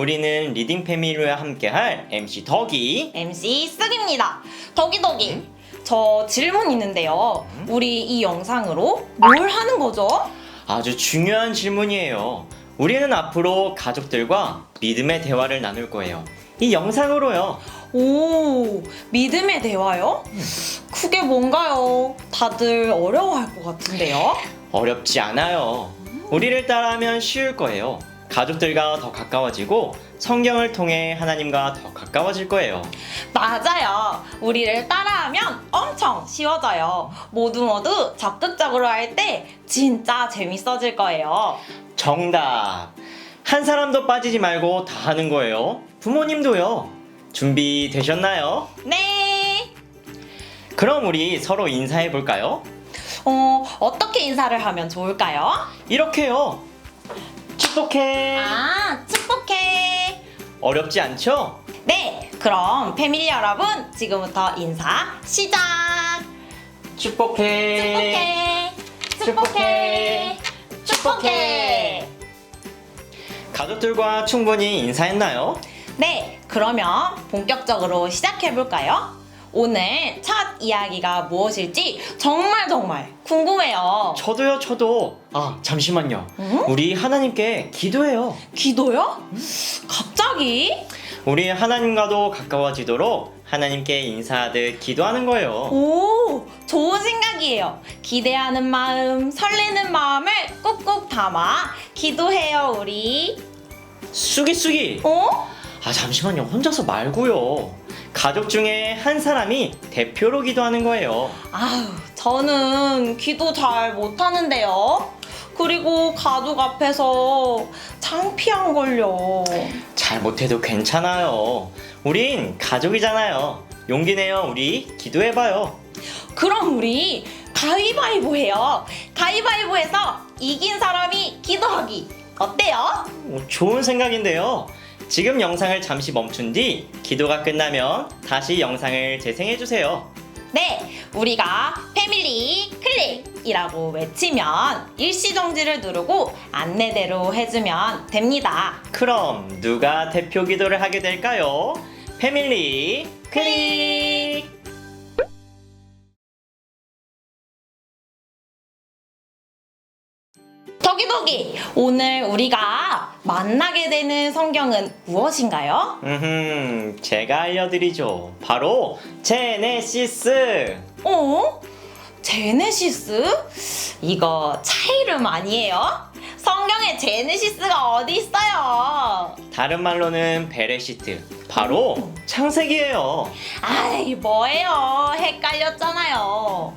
우리는 리딩 패밀리와 함께할 MC 덕이 MC 쓱입니다. 덕이덕이. 저 질문 있는데요. 우리 이 영상으로 뭘 하는 거죠? 아주 중요한 질문이에요. 우리는 앞으로 가족들과 믿음의 대화를 나눌 거예요. 이 영상으로요. 오, 믿음의 대화요? 그게 뭔가요? 다들 어려워할 것 같은데요? 어렵지 않아요. 우리를 따라하면 쉬울 거예요. 가족들과 더 가까워지고 성경을 통해 하나님과 더 가까워질 거예요. 맞아요. 우리를 따라하면 엄청 쉬워져요. 모두 적극적으로 할 때 진짜 재밌어질 거예요. 정답! 한 사람도 빠지지 말고 다 하는 거예요. 부모님도요. 준비되셨나요? 네. 그럼 우리 서로 인사해 볼까요? 어떻게 인사를 하면 좋을까요? 이렇게요. 축복해. 축복해. 어렵지 않죠? 네, 그럼 패밀리 여러분 지금부터 인사 시작. 축복해. 축복해. 축복해. 가족들과 충분히 인사했나요? 네, 그러면 본격적으로 시작해 볼까요? 오늘 첫 이야기가 무엇일지 정말 궁금해요. 저도. 잠시만요. 응? 우리 하나님께 기도해요. 기도요? 갑자기? 우리 하나님과도 가까워지도록 하나님께 인사하듯 기도하는 거예요. 오, 좋은 생각이에요. 기대하는 마음, 설레는 마음을 꾹꾹 담아 기도해요, 우리. 쑥이. 잠시만요. 혼자서 말고요. 가족 중에 한 사람이 대표로 기도하는 거예요. 저는 기도 잘 못하는데요. 그리고 가족 앞에서 창피한걸요. 잘 못해도 괜찮아요. 우린 가족이잖아요. 용기 내요. 우리 기도해봐요. 그럼 우리 가위바위보 해요. 가위바위보해서 이긴 사람이 기도하기. 어때요? 좋은 생각인데요. 지금 영상을 잠시 멈춘 뒤 기도가 끝나면 다시 영상을 재생해주세요. 네, 우리가 패밀리 클릭이라고 외치면 일시정지를 누르고 안내대로 해주면 됩니다. 그럼 누가 대표 기도를 하게 될까요? 패밀리 클릭! 덕이덕이, 오늘 우리가 만나게 되는 성경은 무엇인가요? 제가 알려드리죠. 바로 제네시스! 제네시스? 이거 차 이름 아니에요? 성경에 제네시스가 어디 있어요? 다른 말로는 베레시트, 바로 창세기예요. 뭐예요? 헷갈렸잖아요.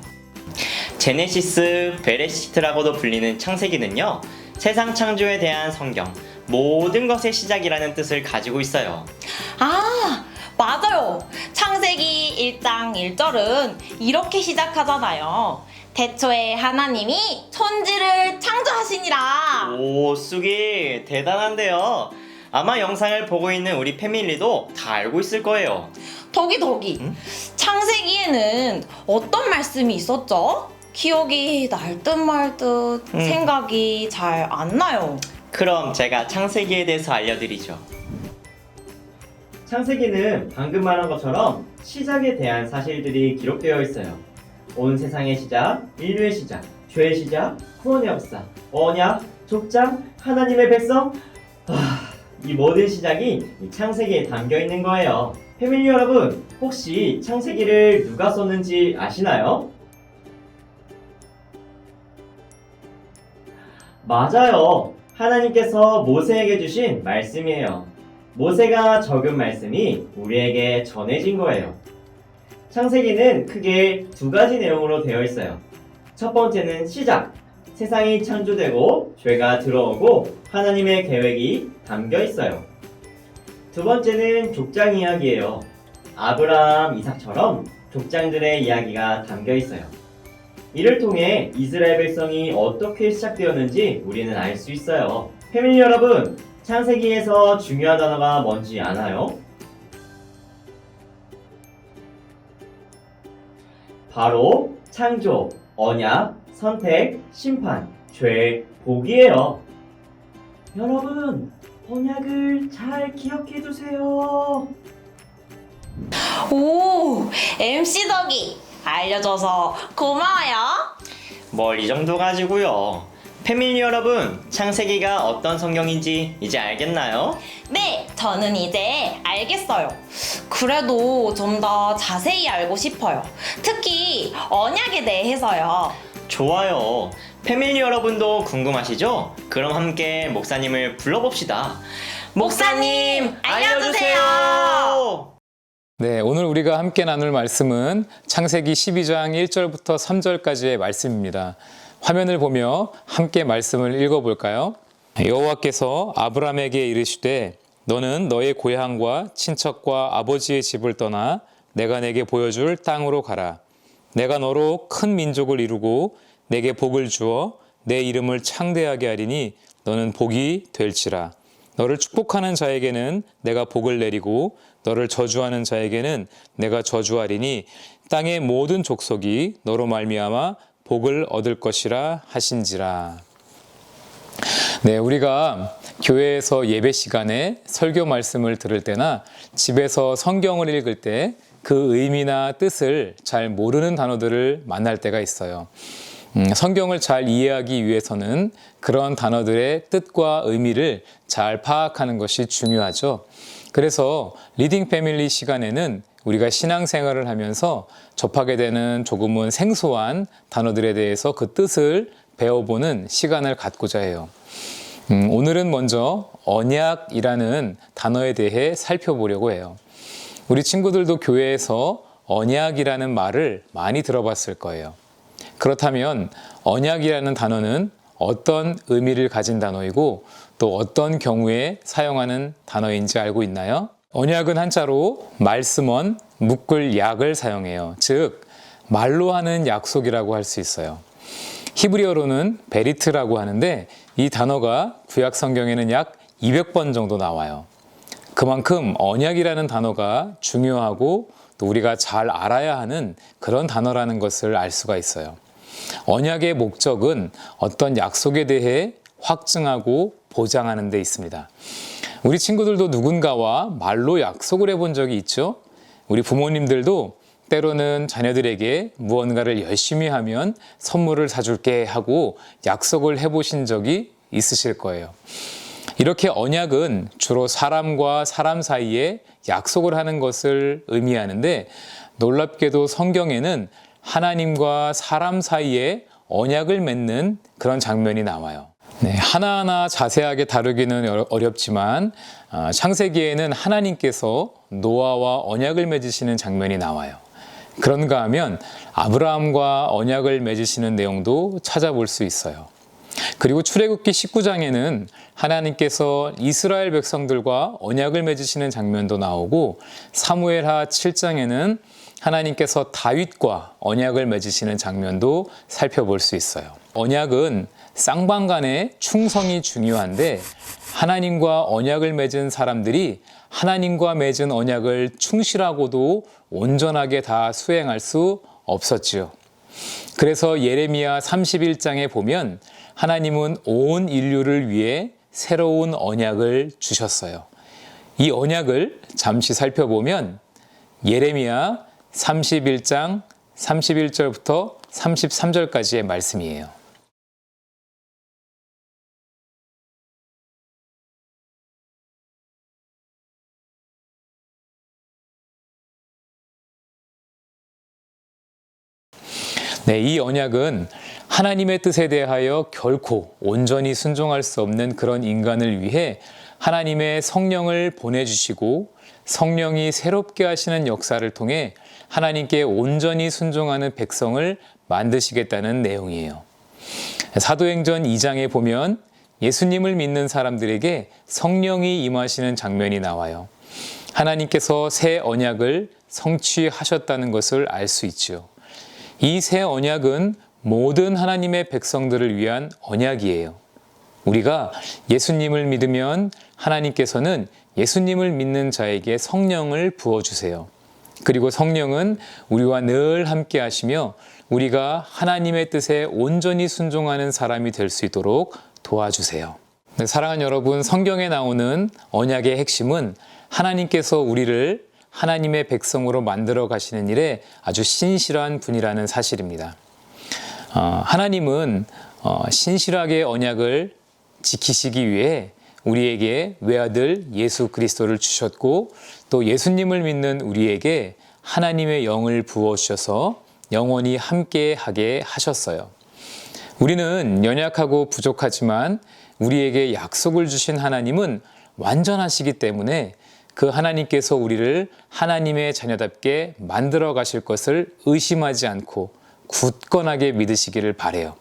제네시스, 베레시트라고도 불리는 창세기는요, 세상 창조에 대한 성경, 모든 것의 시작이라는 뜻을 가지고 있어요. 맞아요. 창세기 1장 1절은 이렇게 시작하잖아요. 태초에 하나님이 천지를 창조하시니라. 오, 쑥이 대단한데요. 아마 영상을 보고 있는 우리 패밀리도 다 알고 있을 거예요. 덕이. 창세기에는 어떤 말씀이 있었죠? 기억이 날 듯 말 듯 생각이 잘 안 나요. 그럼 제가 창세기에 대해서 알려드리죠. 창세기는 방금 말한 것처럼 시작에 대한 사실들이 기록되어 있어요. 온 세상의 시작, 인류의 시작, 죄의 시작, 구원의 역사, 언약, 족장, 하나님의 백성. 이 모든 시작이 이 창세기에 담겨 있는 거예요. 패밀리 여러분, 혹시 창세기를 누가 썼는지 아시나요? 맞아요. 하나님께서 모세에게 주신 말씀이에요. 모세가 적은 말씀이 우리에게 전해진 거예요. 창세기는 크게 두 가지 내용으로 되어 있어요. 첫 번째는 시작. 세상이 창조되고 죄가 들어오고 하나님의 계획이 담겨 있어요. 두 번째는 족장 이야기예요. 아브라함, 이삭처럼 족장들의 이야기가 담겨 있어요. 이를 통해 이스라엘 백성이 어떻게 시작되었는지 우리는 알 수 있어요. 패밀리 여러분, 창세기에서 중요한 단어가 뭔지 아나요? 바로 창조, 언약, 선택, 심판, 죄, 복이에요. 여러분, 언약을 잘 기억해 두세요. 오, MC 덕이 알려줘서 고마워요. 뭘 이 정도 가지고요. 패밀리 여러분, 창세기가 어떤 성경인지 이제 알겠나요? 네, 저는 이제 알겠어요. 그래도 좀 더 자세히 알고 싶어요. 특히 언약에 대해서요. 좋아요. 패밀리 여러분도 궁금하시죠? 그럼 함께 목사님을 불러봅시다. 목사님, 알려주세요. 네, 오늘 우리가 함께 나눌 말씀은 창세기 12장 1절부터 3절까지의 말씀입니다. 화면을 보며 함께 말씀을 읽어볼까요? 여호와께서 아브람에게 이르시되 너는 너의 고향과 친척과 아버지의 집을 떠나 내가 내게 보여줄 땅으로 가라. 내가 너로 큰 민족을 이루고 내게 복을 주어 내 이름을 창대하게 하리니 너는 복이 될지라. 너를 축복하는 자에게는 내가 복을 내리고 너를 저주하는 자에게는 내가 저주하리니 땅의 모든 족속이 너로 말미암아 복을 얻을 것이라 하신지라. 네, 우리가 교회에서 예배 시간에 설교 말씀을 들을 때나 집에서 성경을 읽을 때 그 의미나 뜻을 잘 모르는 단어들을 만날 때가 있어요. 성경을 잘 이해하기 위해서는 그런 단어들의 뜻과 의미를 잘 파악하는 것이 중요하죠. 그래서 리딩 패밀리 시간에는 우리가 신앙생활을 하면서 접하게 되는 조금은 생소한 단어들에 대해서 그 뜻을 배워보는 시간을 갖고자 해요. 오늘은 먼저 언약이라는 단어에 대해 살펴보려고 해요. 우리 친구들도 교회에서 언약이라는 말을 많이 들어봤을 거예요. 그렇다면 언약이라는 단어는 어떤 의미를 가진 단어이고 또 어떤 경우에 사용하는 단어인지 알고 있나요? 언약은 한자로 말씀원, 묶을 약을 사용해요. 즉 말로 하는 약속이라고 할 수 있어요. 히브리어로는 베리트라고 하는데 이 단어가 구약 성경에는 약 200번 정도 나와요. 그만큼 언약이라는 단어가 중요하고 또 우리가 잘 알아야 하는 그런 단어라는 것을 알 수가 있어요. 언약의 목적은 어떤 약속에 대해 확증하고 보장하는 데 있습니다. 우리 친구들도 누군가와 말로 약속을 해본 적이 있죠? 우리 부모님들도 때로는 자녀들에게 무언가를 열심히 하면 선물을 사줄게 하고 약속을 해보신 적이 있으실 거예요. 이렇게 언약은 주로 사람과 사람 사이에 약속을 하는 것을 의미하는데 놀랍게도 성경에는 하나님과 사람 사이에 언약을 맺는 그런 장면이 나와요. 네, 하나하나 자세하게 다루기는 어렵지만 창세기에는 하나님께서 노아와 언약을 맺으시는 장면이 나와요. 그런가 하면 아브라함과 언약을 맺으시는 내용도 찾아볼 수 있어요. 그리고 출애굽기 19장에는 하나님께서 이스라엘 백성들과 언약을 맺으시는 장면도 나오고 사무엘하 7장에는 하나님께서 다윗과 언약을 맺으시는 장면도 살펴볼 수 있어요. 언약은 쌍방 간의 충성이 중요한데 하나님과 언약을 맺은 사람들이 하나님과 맺은 언약을 충실하고도 온전하게 다 수행할 수 없었지요. 그래서 예레미야 31장에 보면 하나님은 온 인류를 위해 새로운 언약을 주셨어요. 이 언약을 잠시 살펴보면 예레미야 31장 31절부터 33절까지의 말씀이에요. 네, 이 언약은 하나님의 뜻에 대하여 결코 온전히 순종할 수 없는 그런 인간을 위해 하나님의 성령을 보내주시고 성령이 새롭게 하시는 역사를 통해 하나님께 온전히 순종하는 백성을 만드시겠다는 내용이에요. 사도행전 2장에 보면 예수님을 믿는 사람들에게 성령이 임하시는 장면이 나와요. 하나님께서 새 언약을 성취하셨다는 것을 알 수 있죠. 이 새 언약은 모든 하나님의 백성들을 위한 언약이에요. 우리가 예수님을 믿으면 하나님께서는 예수님을 믿는 자에게 성령을 부어주세요. 그리고 성령은 우리와 늘 함께 하시며 우리가 하나님의 뜻에 온전히 순종하는 사람이 될 수 있도록 도와주세요. 네, 사랑하는 여러분, 성경에 나오는 언약의 핵심은 하나님께서 우리를 하나님의 백성으로 만들어 가시는 일에 아주 신실한 분이라는 사실입니다. 하나님은 신실하게 언약을 지키시기 위해 우리에게 외아들 예수 그리스도를 주셨고 또 예수님을 믿는 우리에게 하나님의 영을 부어주셔서 영원히 함께하게 하셨어요. 우리는 연약하고 부족하지만 우리에게 약속을 주신 하나님은 완전하시기 때문에 그 하나님께서 우리를 하나님의 자녀답게 만들어 가실 것을 의심하지 않고 굳건하게 믿으시기를 바라요.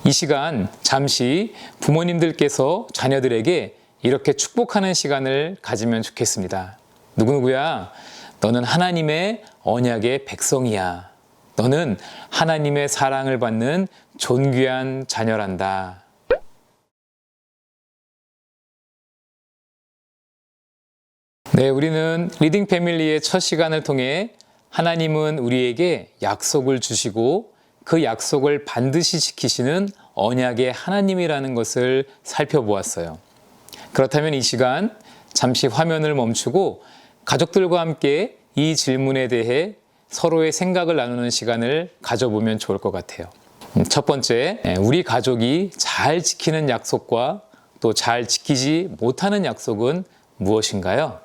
이 시간 잠시 부모님들께서 자녀들에게 이렇게 축복하는 시간을 가지면 좋겠습니다. 누구누구야, 너는 하나님의 언약의 백성이야. 너는 하나님의 사랑을 받는 존귀한 자녀란다. 네, 우리는 리딩 패밀리의 첫 시간을 통해 하나님은 우리에게 약속을 주시고 그 약속을 반드시 지키시는 언약의 하나님이라는 것을 살펴보았어요. 그렇다면 이 시간 잠시 화면을 멈추고 가족들과 함께 이 질문에 대해 서로의 생각을 나누는 시간을 가져보면 좋을 것 같아요. 첫 번째, 우리 가족이 잘 지키는 약속과 또 잘 지키지 못하는 약속은 무엇인가요?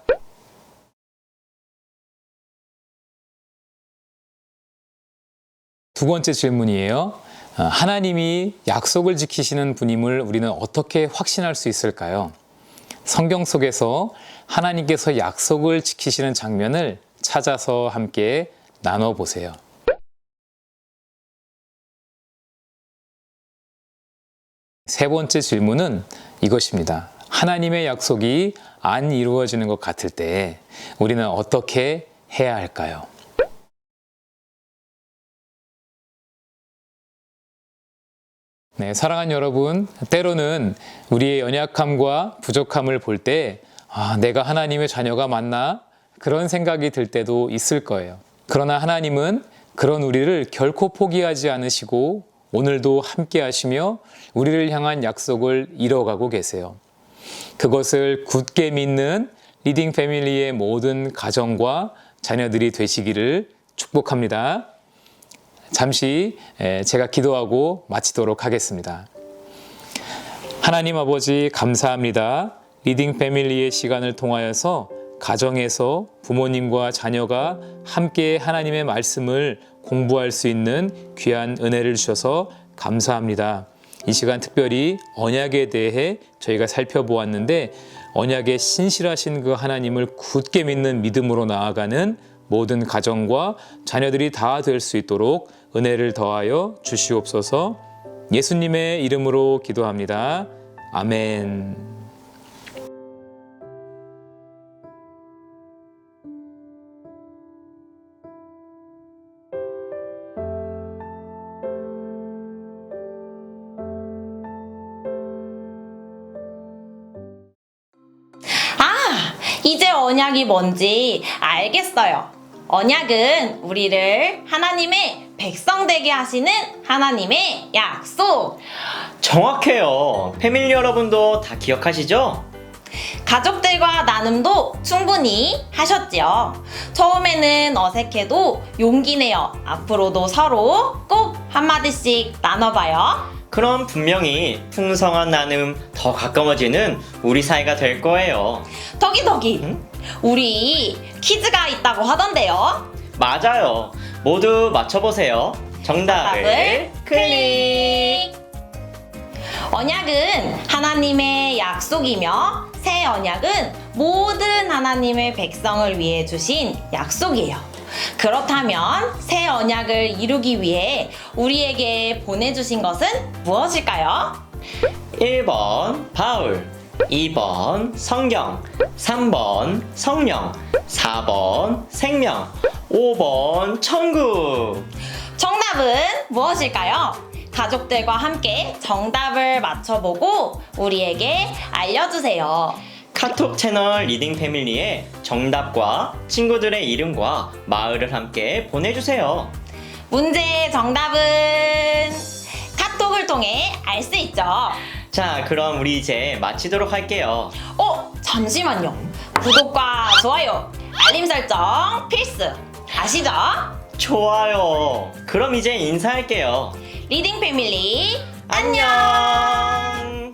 두 번째 질문이에요. 하나님이 약속을 지키시는 분임을 우리는 어떻게 확신할 수 있을까요? 성경 속에서 하나님께서 약속을 지키시는 장면을 찾아서 함께 나눠보세요. 세 번째 질문은 이것입니다. 하나님의 약속이 안 이루어지는 것 같을 때 우리는 어떻게 해야 할까요? 네, 사랑하는 여러분, 때로는 우리의 연약함과 부족함을 볼 때 내가 하나님의 자녀가 맞나? 그런 생각이 들 때도 있을 거예요. 그러나 하나님은 그런 우리를 결코 포기하지 않으시고 오늘도 함께 하시며 우리를 향한 약속을 이뤄가고 계세요. 그것을 굳게 믿는 리딩 패밀리의 모든 가정과 자녀들이 되시기를 축복합니다. 잠시 제가 기도하고 마치도록 하겠습니다. 하나님 아버지 감사합니다. 리딩 패밀리의 시간을 통하여서 가정에서 부모님과 자녀가 함께 하나님의 말씀을 공부할 수 있는 귀한 은혜를 주셔서 감사합니다. 이 시간 특별히 언약에 대해 저희가 살펴보았는데 언약의 신실하신 그 하나님을 굳게 믿는 믿음으로 나아가는 모든 가정과 자녀들이 다 될 수 있도록 은혜를 더하여 주시옵소서. 예수님의 이름으로 기도합니다. 아멘. 이제 언약이 뭔지 알겠어요. 언약은 우리를 하나님의 백성 되게 하시는 하나님의 약속. 정확해요. 패밀리 여러분도 다 기억하시죠? 가족들과 나눔도 충분히 하셨지요. 처음에는 어색해도 용기 내어 앞으로도 서로 꼭 한마디씩 나눠봐요. 그럼 분명히 풍성한 나눔, 더 가까워지는 우리 사이가 될 거예요. 덕이덕이, 응? 우리 퀴즈가 있다고 하던데요. 맞아요. 모두 맞춰보세요. 정답을 클릭! 언약은 하나님의 약속이며 새 언약은 모든 하나님의 백성을 위해 주신 약속이에요. 그렇다면 새 언약을 이루기 위해 우리에게 보내주신 것은 무엇일까요? 1번 바울, 2번 성경, 3번 성령, 4번 생명, 5번 천국. 정답은 무엇일까요? 가족들과 함께 정답을 맞춰보고 우리에게 알려주세요. 카톡 채널 리딩 패밀리에 정답과 친구들의 이름과 마을을 함께 보내주세요. 문제의 정답은 카톡을 통해 알 수 있죠. 자, 그럼 우리 이제 마치도록 할게요. 잠시만요. 구독과 좋아요, 알림 설정 필수. 아시죠? 좋아요. 그럼 이제 인사할게요. 리딩 패밀리 안녕.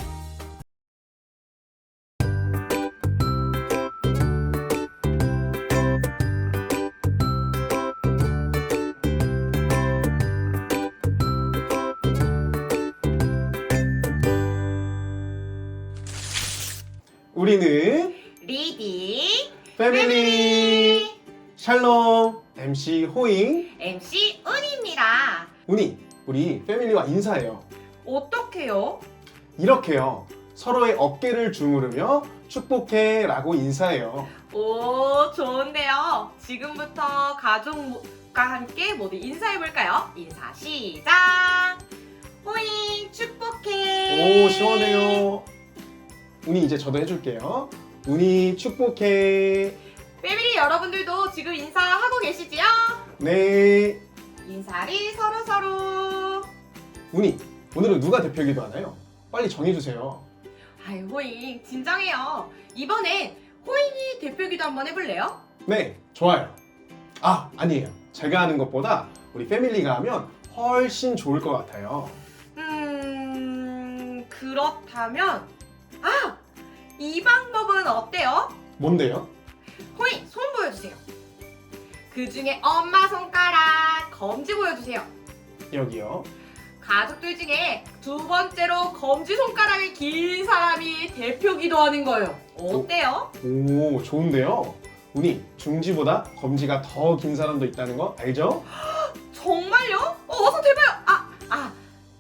우리는 리딩 패밀리 샬롬 MC 호잉 MC 은입니다. 우니 우리 패밀리와 인사해요. 어떡해요? 이렇게요. 서로의 어깨를 주무르며 축복해 라고 인사해요. 오, 좋은데요. 지금부터 가족과 함께 모두 인사해볼까요? 인사 시작! 호잉, 축복해! 오 시원해요. 우니 이제 저도 해줄게요. 우니 축복해. 패밀리 여러분들도 지금 인사하고 계시지요? 네. 인사를 서로서로. 우니 오늘은 누가 대표기도 하나요? 빨리 정해주세요. 아이, 호잉, 진정해요. 이번엔 호잉이 대표기도 한번 해볼래요? 네 좋아요. 아니에요. 제가 하는 것보다 우리 패밀리가 하면 훨씬 좋을 것 같아요. 그렇다면, 이 방법은 어때요? 뭔데요? 호잉, 손 보여주세요. 그 중에 엄마 손가락, 검지 보여주세요. 여기요. 가족들 중에 두 번째로 검지 손가락이 긴 사람이 대표 기도하는 거예요. 어때요? 오 좋은데요? 우니 중지보다 검지가 더 긴 사람도 있다는 거 알죠? 정말요? 어서 대봐요.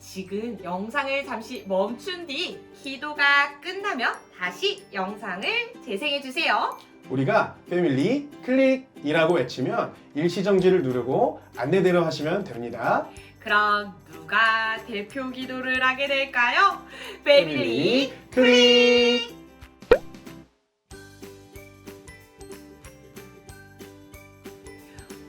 지금 영상을 잠시 멈춘 뒤 기도가 끝나면 다시 영상을 재생해 주세요. 우리가 패밀리 클릭이라고 외치면 일시정지를 누르고 안내대로 하시면 됩니다. 그럼 누가 대표 기도를 하게 될까요? 패밀리 클릭!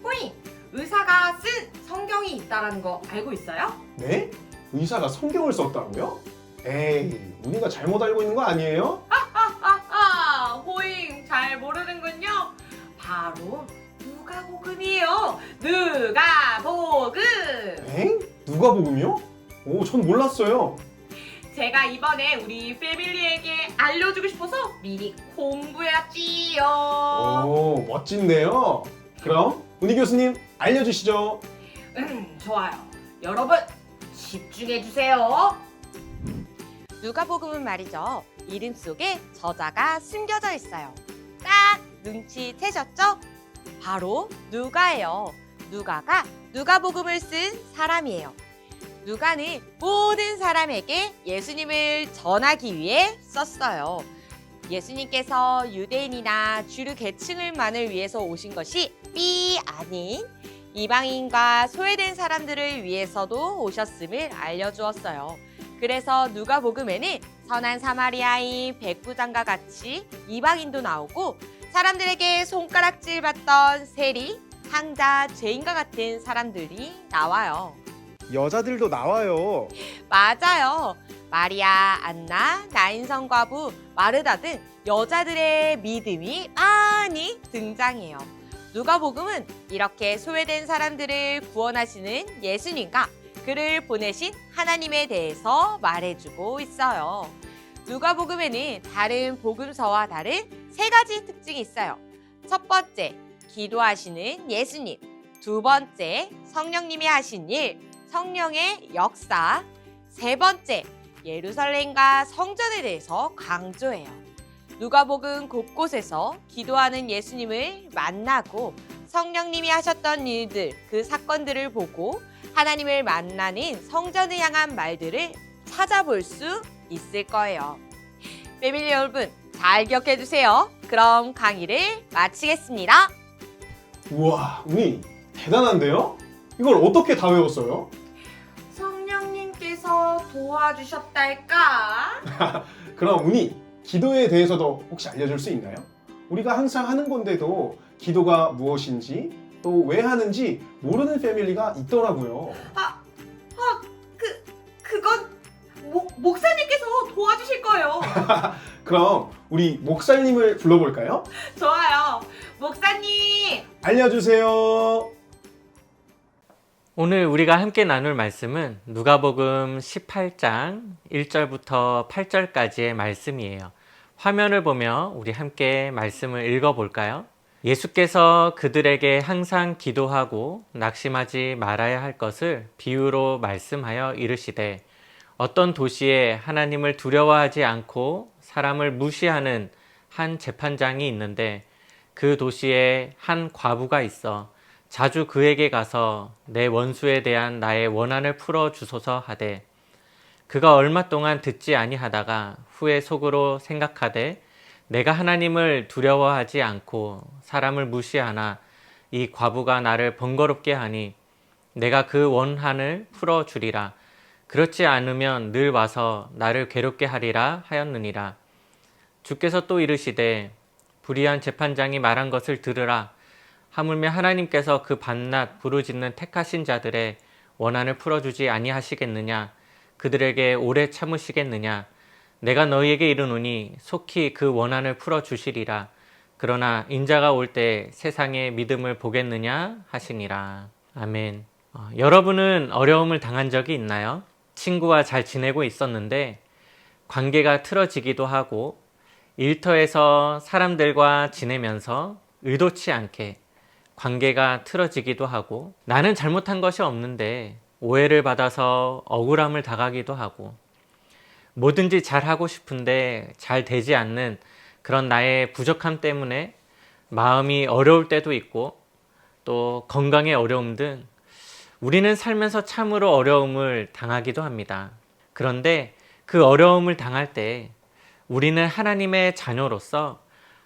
호잉, 의사가 쓴 성경이 있다는 거 알고 있어요? 네? 의사가 성경을 썼다고요? 에이, 우리가 잘못 알고 있는 거 아니에요? 호잉 잘 모르는군요. 바로 누가복음이에요. 누가복음. 엥? 누가복음이요? 오, 전 몰랐어요. 제가 이번에 우리 패밀리에게 알려주고 싶어서 미리 공부해왔지요. 오, 멋진데요? 그럼 우니 교수님 알려주시죠. 좋아요. 여러분 집중해주세요. 누가복음은 말이죠. 이름 속에 저자가 숨겨져 있어요. 딱 눈치채셨죠? 바로 누가예요. 누가가 누가복음을 쓴 사람이에요. 누가는 모든 사람에게 예수님을 전하기 위해 썼어요. 예수님께서 유대인이나 주류 계층을만을 위해서 오신 것이 삐 아닌 이방인과 소외된 사람들을 위해서도 오셨음을 알려주었어요. 그래서 누가복음에는 선한 사마리아인 백부장과 같이 이방인도 나오고 사람들에게 손가락질 받던 세리, 상자, 죄인과 같은 사람들이 나와요. 여자들도 나와요. 맞아요. 마리아, 안나, 나인성 과부, 마르다 등 여자들의 믿음이 많이 등장해요. 누가복음은 이렇게 소외된 사람들을 구원하시는 예수님과 그를 보내신 하나님에 대해서 말해주고 있어요. 누가복음에는 다른 복음서와 다른 세 가지 특징이 있어요. 첫 번째, 기도하시는 예수님. 두 번째, 성령님이 하신 일, 성령의 역사. 세 번째, 예루살렘과 성전에 대해서 강조해요. 누가복음 곳곳에서 기도하는 예수님을 만나고 성령님이 하셨던 일들, 그 사건들을 보고 하나님을 만나는 성전을 향한 말들을 찾아볼 수 있을 거예요. 패밀리 여러분, 잘 기억해 주세요. 그럼 강의를 마치겠습니다. 우와, 우니 대단한데요? 이걸 어떻게 다 외웠어요? 성령님께서 도와주셨달까? 그럼 우니 기도에 대해서도 혹시 알려줄 수 있나요? 우리가 항상 하는 건데도 기도가 무엇인지 또 왜 하는지 모르는 패밀리가 있더라고요. 그건 목사님께서 도와주실 거예요. 그럼 우리 목사님을 불러볼까요? 좋아요. 목사님! 알려주세요. 오늘 우리가 함께 나눌 말씀은 누가복음 18장 1절부터 8절까지의 말씀이에요. 화면을 보며 우리 함께 말씀을 읽어볼까요? 예수께서 그들에게 항상 기도하고 낙심하지 말아야 할 것을 비유로 말씀하여 이르시되 어떤 도시에 하나님을 두려워하지 않고 사람을 무시하는 한 재판장이 있는데 그 도시에 한 과부가 있어 자주 그에게 가서 내 원수에 대한 나의 원한을 풀어 주소서 하되 그가 얼마 동안 듣지 아니하다가 후에 속으로 생각하되 내가 하나님을 두려워하지 않고 사람을 무시하나 이 과부가 나를 번거롭게 하니 내가 그 원한을 풀어 주리라. 그렇지 않으면 늘 와서 나를 괴롭게 하리라 하였느니라. 주께서 또 이르시되 불의한 재판장이 말한 것을 들으라. 하물며 하나님께서 그 밤낮 부르짖는 택하신 자들의 원한을 풀어주지 아니하시겠느냐? 그들에게 오래 참으시겠느냐? 내가 너희에게 이르노니 속히 그 원한을 풀어주시리라. 그러나 인자가 올 때 세상의 믿음을 보겠느냐 하시니라. 아멘. 여러분은 어려움을 당한 적이 있나요? 친구와 잘 지내고 있었는데 관계가 틀어지기도 하고 일터에서 사람들과 지내면서 의도치 않게 관계가 틀어지기도 하고 나는 잘못한 것이 없는데 오해를 받아서 억울함을 당하기도 하고 뭐든지 잘하고 싶은데 잘 되지 않는 그런 나의 부족함 때문에 마음이 어려울 때도 있고 또 건강의 어려움 등 우리는 살면서 참으로 어려움을 당하기도 합니다. 그런데 그 어려움을 당할 때 우리는 하나님의 자녀로서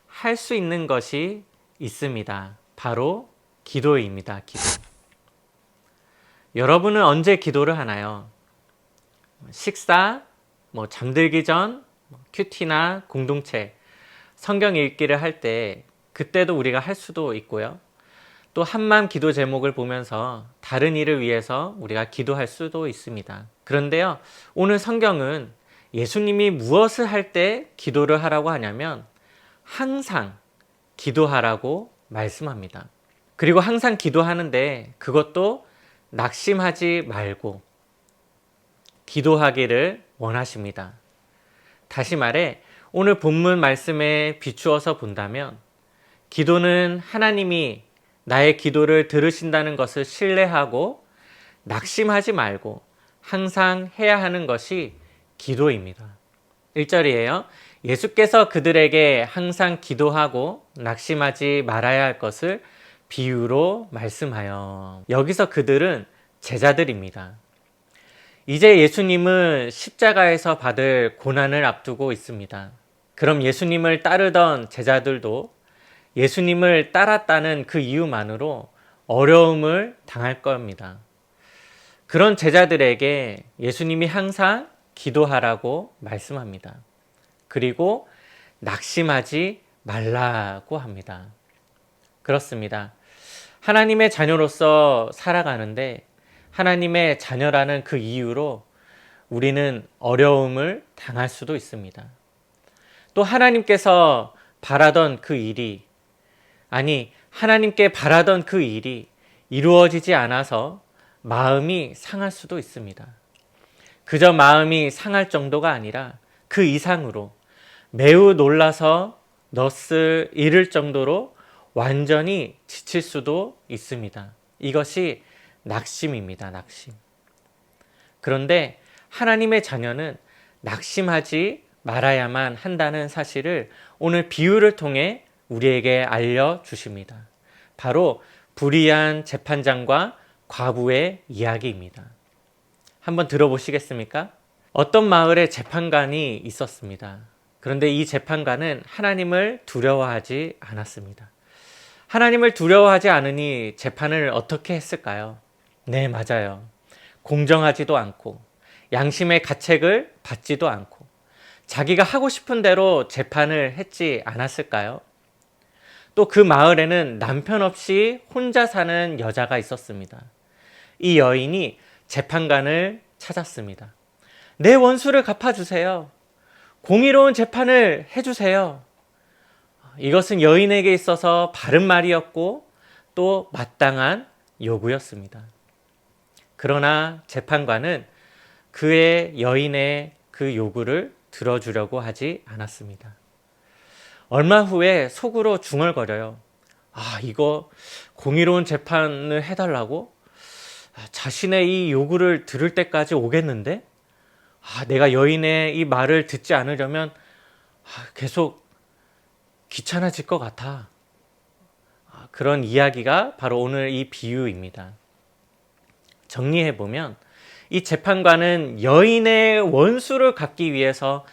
할 수 있는 것이 있습니다. 바로 기도입니다. 기도. 여러분은 언제 기도를 하나요? 식사, 잠들기 전, 큐티나 공동체, 성경 읽기를 할 때 그때도 우리가 할 수도 있고요. 또 한맘 기도 제목을 보면서 다른 일을 위해서 우리가 기도할 수도 있습니다. 그런데요, 오늘 성경은 예수님이 무엇을 할 때 기도를 하라고 하냐면 항상 기도하라고 말씀합니다. 그리고 항상 기도하는데 그것도 낙심하지 말고 기도하기를 원하십니다. 다시 말해 오늘 본문 말씀에 비추어서 본다면 기도는 하나님이 나의 기도를 들으신다는 것을 신뢰하고 낙심하지 말고 항상 해야 하는 것이 기도입니다. 1절이에요. 예수께서 그들에게 항상 기도하고 낙심하지 말아야 할 것을 비유로 말씀하여. 여기서 그들은 제자들입니다. 이제 예수님은 십자가에서 받을 고난을 앞두고 있습니다. 그럼 예수님을 따르던 제자들도 예수님을 따랐다는 그 이유만으로 어려움을 당할 겁니다. 그런 제자들에게 예수님이 항상 기도하라고 말씀합니다. 그리고 낙심하지 말라고 합니다. 그렇습니다. 하나님의 자녀로서 살아가는데 하나님의 자녀라는 그 이유로 우리는 어려움을 당할 수도 있습니다. 또 하나님께서 바라던 그 일이 하나님께 바라던 그 일이 이루어지지 않아서 마음이 상할 수도 있습니다. 그저 마음이 상할 정도가 아니라 그 이상으로 매우 놀라서 넋을 잃을 정도로 완전히 지칠 수도 있습니다. 이것이 낙심입니다. 낙심. 그런데 하나님의 자녀는 낙심하지 말아야만 한다는 사실을 오늘 비유를 통해 우리에게 알려주십니다. 바로 불의한 재판장과 과부의 이야기입니다. 한번 들어보시겠습니까? 어떤 마을에 재판관이 있었습니다. 그런데 이 재판관은 하나님을 두려워하지 않았습니다. 하나님을 두려워하지 않으니 재판을 어떻게 했을까요? 네, 맞아요. 공정하지도 않고 양심의 가책을 받지도 않고 자기가 하고 싶은 대로 재판을 했지 않았을까요? 또 그 마을에는 남편 없이 혼자 사는 여자가 있었습니다. 이 여인이 재판관을 찾았습니다. 내 원수를 갚아주세요. 공의로운 재판을 해주세요. 이것은 여인에게 있어서 바른 말이었고 또 마땅한 요구였습니다. 그러나 재판관은 그의 여인의 그 요구를 들어주려고 하지 않았습니다. 얼마 후에 속으로 중얼거려요. 이거 공의로운 재판을 해달라고? 자신의 이 요구를 들을 때까지 오겠는데? 내가 여인의 이 말을 듣지 않으려면 계속 귀찮아질 것 같아. 그런 이야기가 바로 오늘 이 비유입니다. 정리해보면 이 재판관은 여인의 원수를 갚기 위해서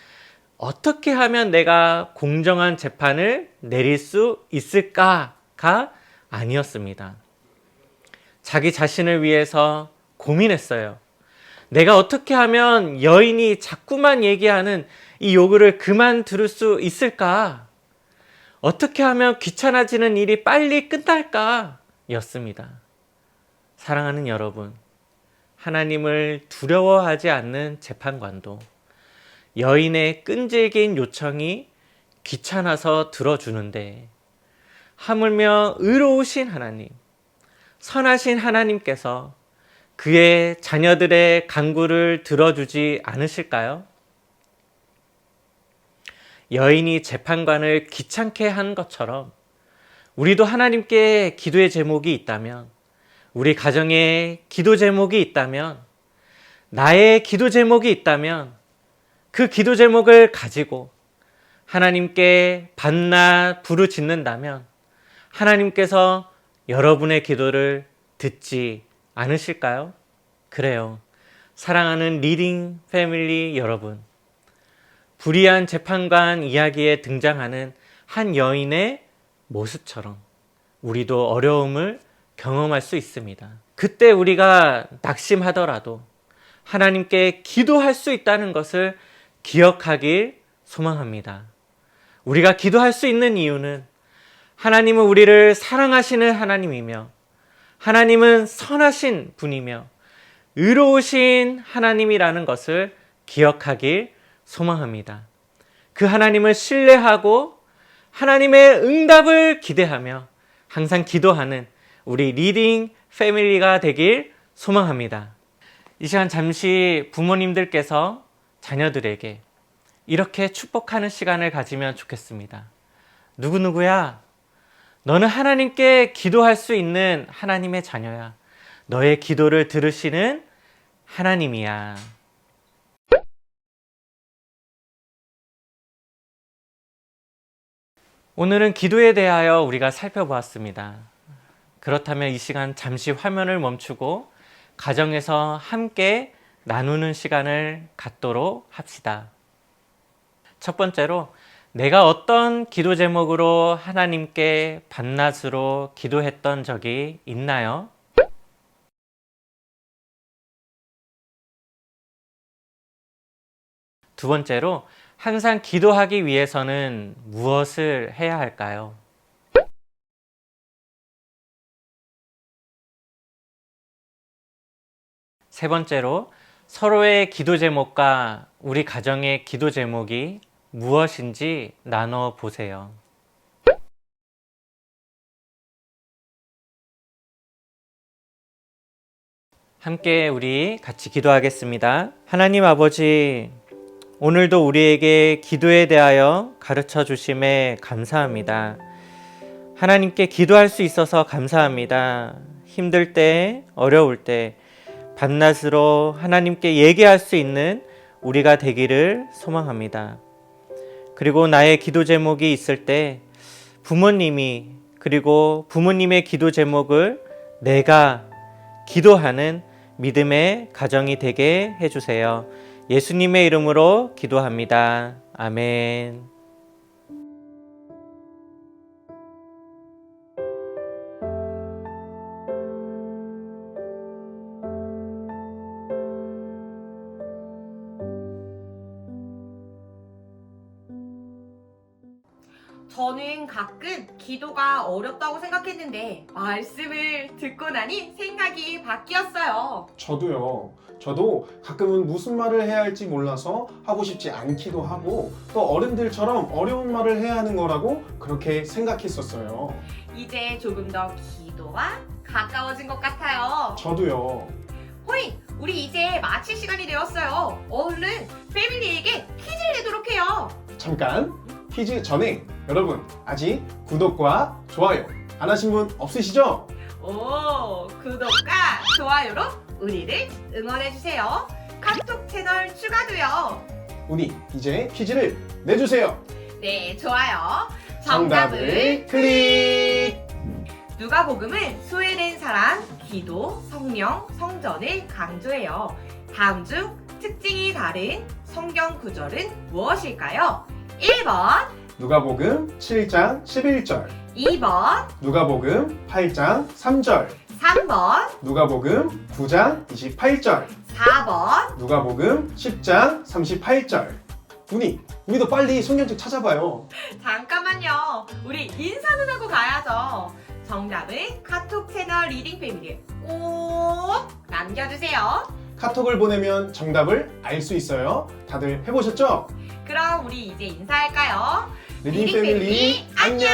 어떻게 하면 내가 공정한 재판을 내릴 수 있을까가 아니었습니다. 자기 자신을 위해서 고민했어요. 내가 어떻게 하면 여인이 자꾸만 얘기하는 이 요구를 그만 들을 수 있을까? 어떻게 하면 귀찮아지는 일이 빨리 끝날까? 였습니다. 사랑하는 여러분, 하나님을 두려워하지 않는 재판관도 여인의 끈질긴 요청이 귀찮아서 들어주는데, 하물며 의로우신 하나님, 선하신 하나님께서 그의 자녀들의 간구를 들어주지 않으실까요? 여인이 재판관을 귀찮게 한 것처럼 우리도 하나님께 기도의 제목이 있다면, 우리 가정에 기도 제목이 있다면, 나의 기도 제목이 있다면 그 기도 제목을 가지고 하나님께 밤낮 부르짖는다면 하나님께서 여러분의 기도를 듣지 않으실까요? 그래요. 사랑하는 리딩 패밀리 여러분, 불의한 재판관 이야기에 등장하는 한 여인의 모습처럼 우리도 어려움을 경험할 수 있습니다. 그때 우리가 낙심하더라도 하나님께 기도할 수 있다는 것을 기억하길 소망합니다. 우리가 기도할 수 있는 이유는 하나님은 우리를 사랑하시는 하나님이며, 하나님은 선하신 분이며 의로우신 하나님이라는 것을 기억하길 소망합니다. 그 하나님을 신뢰하고 하나님의 응답을 기대하며 항상 기도하는 우리 리딩 패밀리가 되길 소망합니다. 이 시간 잠시 부모님들께서 자녀들에게 이렇게 축복하는 시간을 가지면 좋겠습니다. 누구누구야, 너는 하나님께 기도할 수 있는 하나님의 자녀야. 너의 기도를 들으시는 하나님이야. 오늘은 기도에 대하여 우리가 살펴보았습니다. 그렇다면 이 시간 잠시 화면을 멈추고 가정에서 함께 나누는 시간을 갖도록 합시다. 첫 번째로, 내가 어떤 기도 제목으로 하나님께 밤낮으로 기도했던 적이 있나요? 두 번째로, 항상 기도하기 위해서는 무엇을 해야 할까요? 세 번째로, 서로의 기도 제목과 우리 가정의 기도 제목이 무엇인지 나눠 보세요. 함께 우리 같이 기도하겠습니다. 하나님 아버지, 오늘도 우리에게 기도에 대하여 가르쳐 주심에 감사합니다. 하나님께 기도할 수 있어서 감사합니다. 힘들 때, 어려울 때 밤낮으로 하나님께 얘기할 수 있는 우리가 되기를 소망합니다. 그리고 나의 기도 제목이 있을 때 부모님이, 그리고 부모님의 기도 제목을 내가 기도하는 믿음의 가정이 되게 해주세요. 예수님의 이름으로 기도합니다. 아멘. 저는 가끔 기도가 어렵다고 생각했는데 말씀을 듣고 나니 생각이 바뀌었어요. 저도요. 저도 가끔은 무슨 말을 해야 할지 몰라서 하고 싶지 않기도 하고 또 어른들처럼 어려운 말을 해야 하는 거라고 그렇게 생각했었어요. 이제 조금 더 기도와 가까워진 것 같아요. 저도요. 호잉, 우리 이제 마칠 시간이 되었어요. 얼른 패밀리에게 퀴즈를 내도록 해요. 잠깐 퀴즈 전에 여러분 아직 구독과 좋아요 안 하신 분 없으시죠? 오, 구독과 좋아요로 우리를 응원해주세요. 카톡 채널 추가도요. 우리 이제 퀴즈를 내주세요. 네, 좋아요. 정답을 클릭! 누가복음은 소외된 사랑, 기도, 성령, 성전을 강조해요. 다음 중 특징이 다른 성경 구절은 무엇일까요? 1번, 누가복음 7장 11절, 2번, 누가복음 8장 3절, 3번, 누가복음 9장 28절, 4번. 누가복음 10장 38절. 우리도 빨리 성경책 찾아봐요. 잠깐만요. 우리 인사는 하고 가야죠. 정답은 카톡 채널 리딩 패밀리에 꼭 남겨주세요. 카톡을 보내면 정답을 알 수 있어요. 다들 해보셨죠? 그럼 우리 이제 인사할까요? 리딩 패밀리 안녕!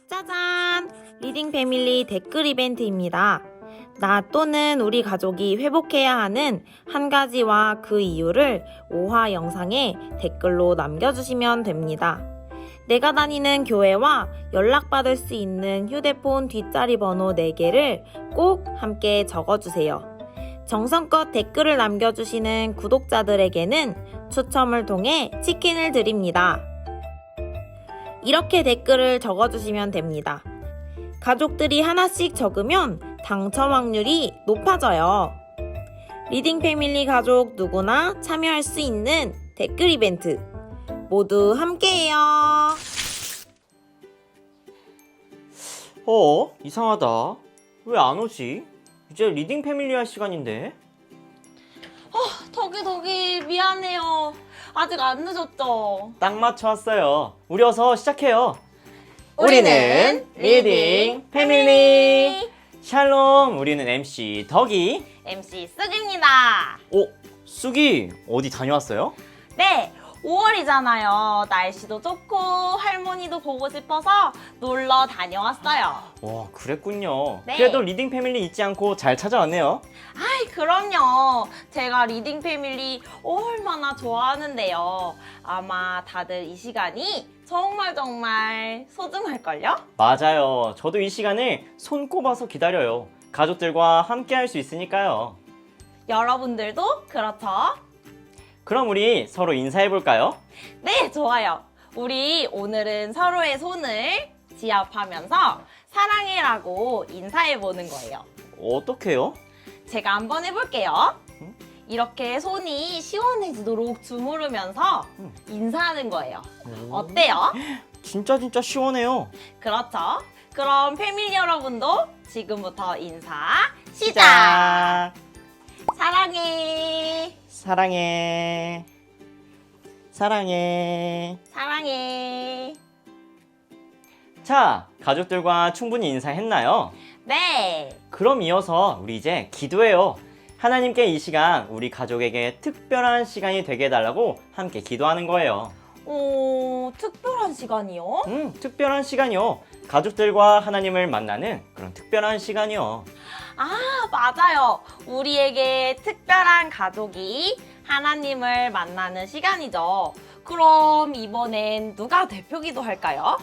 짜잔! 리딩 패밀리 댓글 이벤트입니다. 나 또는 우리 가족이 회복해야 하는 한 가지와 그 이유를 5화 영상에 댓글로 남겨주시면 됩니다. 내가 다니는 교회와 연락받을 수 있는 휴대폰 뒷자리 번호 4개를 꼭 함께 적어주세요. 정성껏 댓글을 남겨주시는 구독자들에게는 추첨을 통해 치킨을 드립니다. 이렇게 댓글을 적어주시면 됩니다. 가족들이 하나씩 적으면 당첨 확률이 높아져요. 리딩 패밀리 가족 누구나 참여할 수 있는 댓글 이벤트 모두 함께해요. 이상하다. 왜 안 오지? 이제 리딩 패밀리 할 시간인데. 덕이 미안해요. 아직 안 늦었죠? 딱 맞춰 왔어요. 우리 어서 시작해요. 우리는 리딩 패밀리. 샬롬, 우리는 MC 덕이. MC 쓱입니다. 쑥이 어디 다녀왔어요? 네, 5월이잖아요. 날씨도 좋고 할머니도 보고 싶어서 놀러 다녀왔어요. 와, 그랬군요. 네. 그래도 리딩 패밀리 잊지 않고 잘 찾아왔네요. 아이, 그럼요. 제가 리딩 패밀리 얼마나 좋아하는데요. 아마 다들 이 시간이 정말 소중할걸요? 맞아요. 저도 이 시간을 손꼽아서 기다려요. 가족들과 함께 할 수 있으니까요. 여러분들도 그렇죠? 그럼 우리 서로 인사해볼까요? 네, 좋아요. 우리 오늘은 서로의 손을 지압하면서 사랑해라고 인사해보는 거예요. 어떻게요? 제가 한번 해볼게요. 응? 이렇게 손이 시원해지도록 주무르면서 인사하는 거예요. 오. 어때요? 진짜 시원해요. 그렇죠? 그럼 패밀리 여러분도 지금부터 인사 시작! 사랑해! 사랑해. 사랑해. 사랑해! 자, 가족들과 충분히 인사했나요? 네! 그럼 이어서 우리 이제 기도해요. 하나님께 이 시간 우리 가족에게 특별한 시간이 되게 해달라고 함께 기도하는 거예요. 특별한 시간이요? 특별한 시간이요. 가족들과 하나님을 만나는 그런 특별한 시간이요. 아, 맞아요. 우리에게 특별한 가족이 하나님을 만나는 시간이죠. 그럼 이번엔 누가 대표 기도할까요?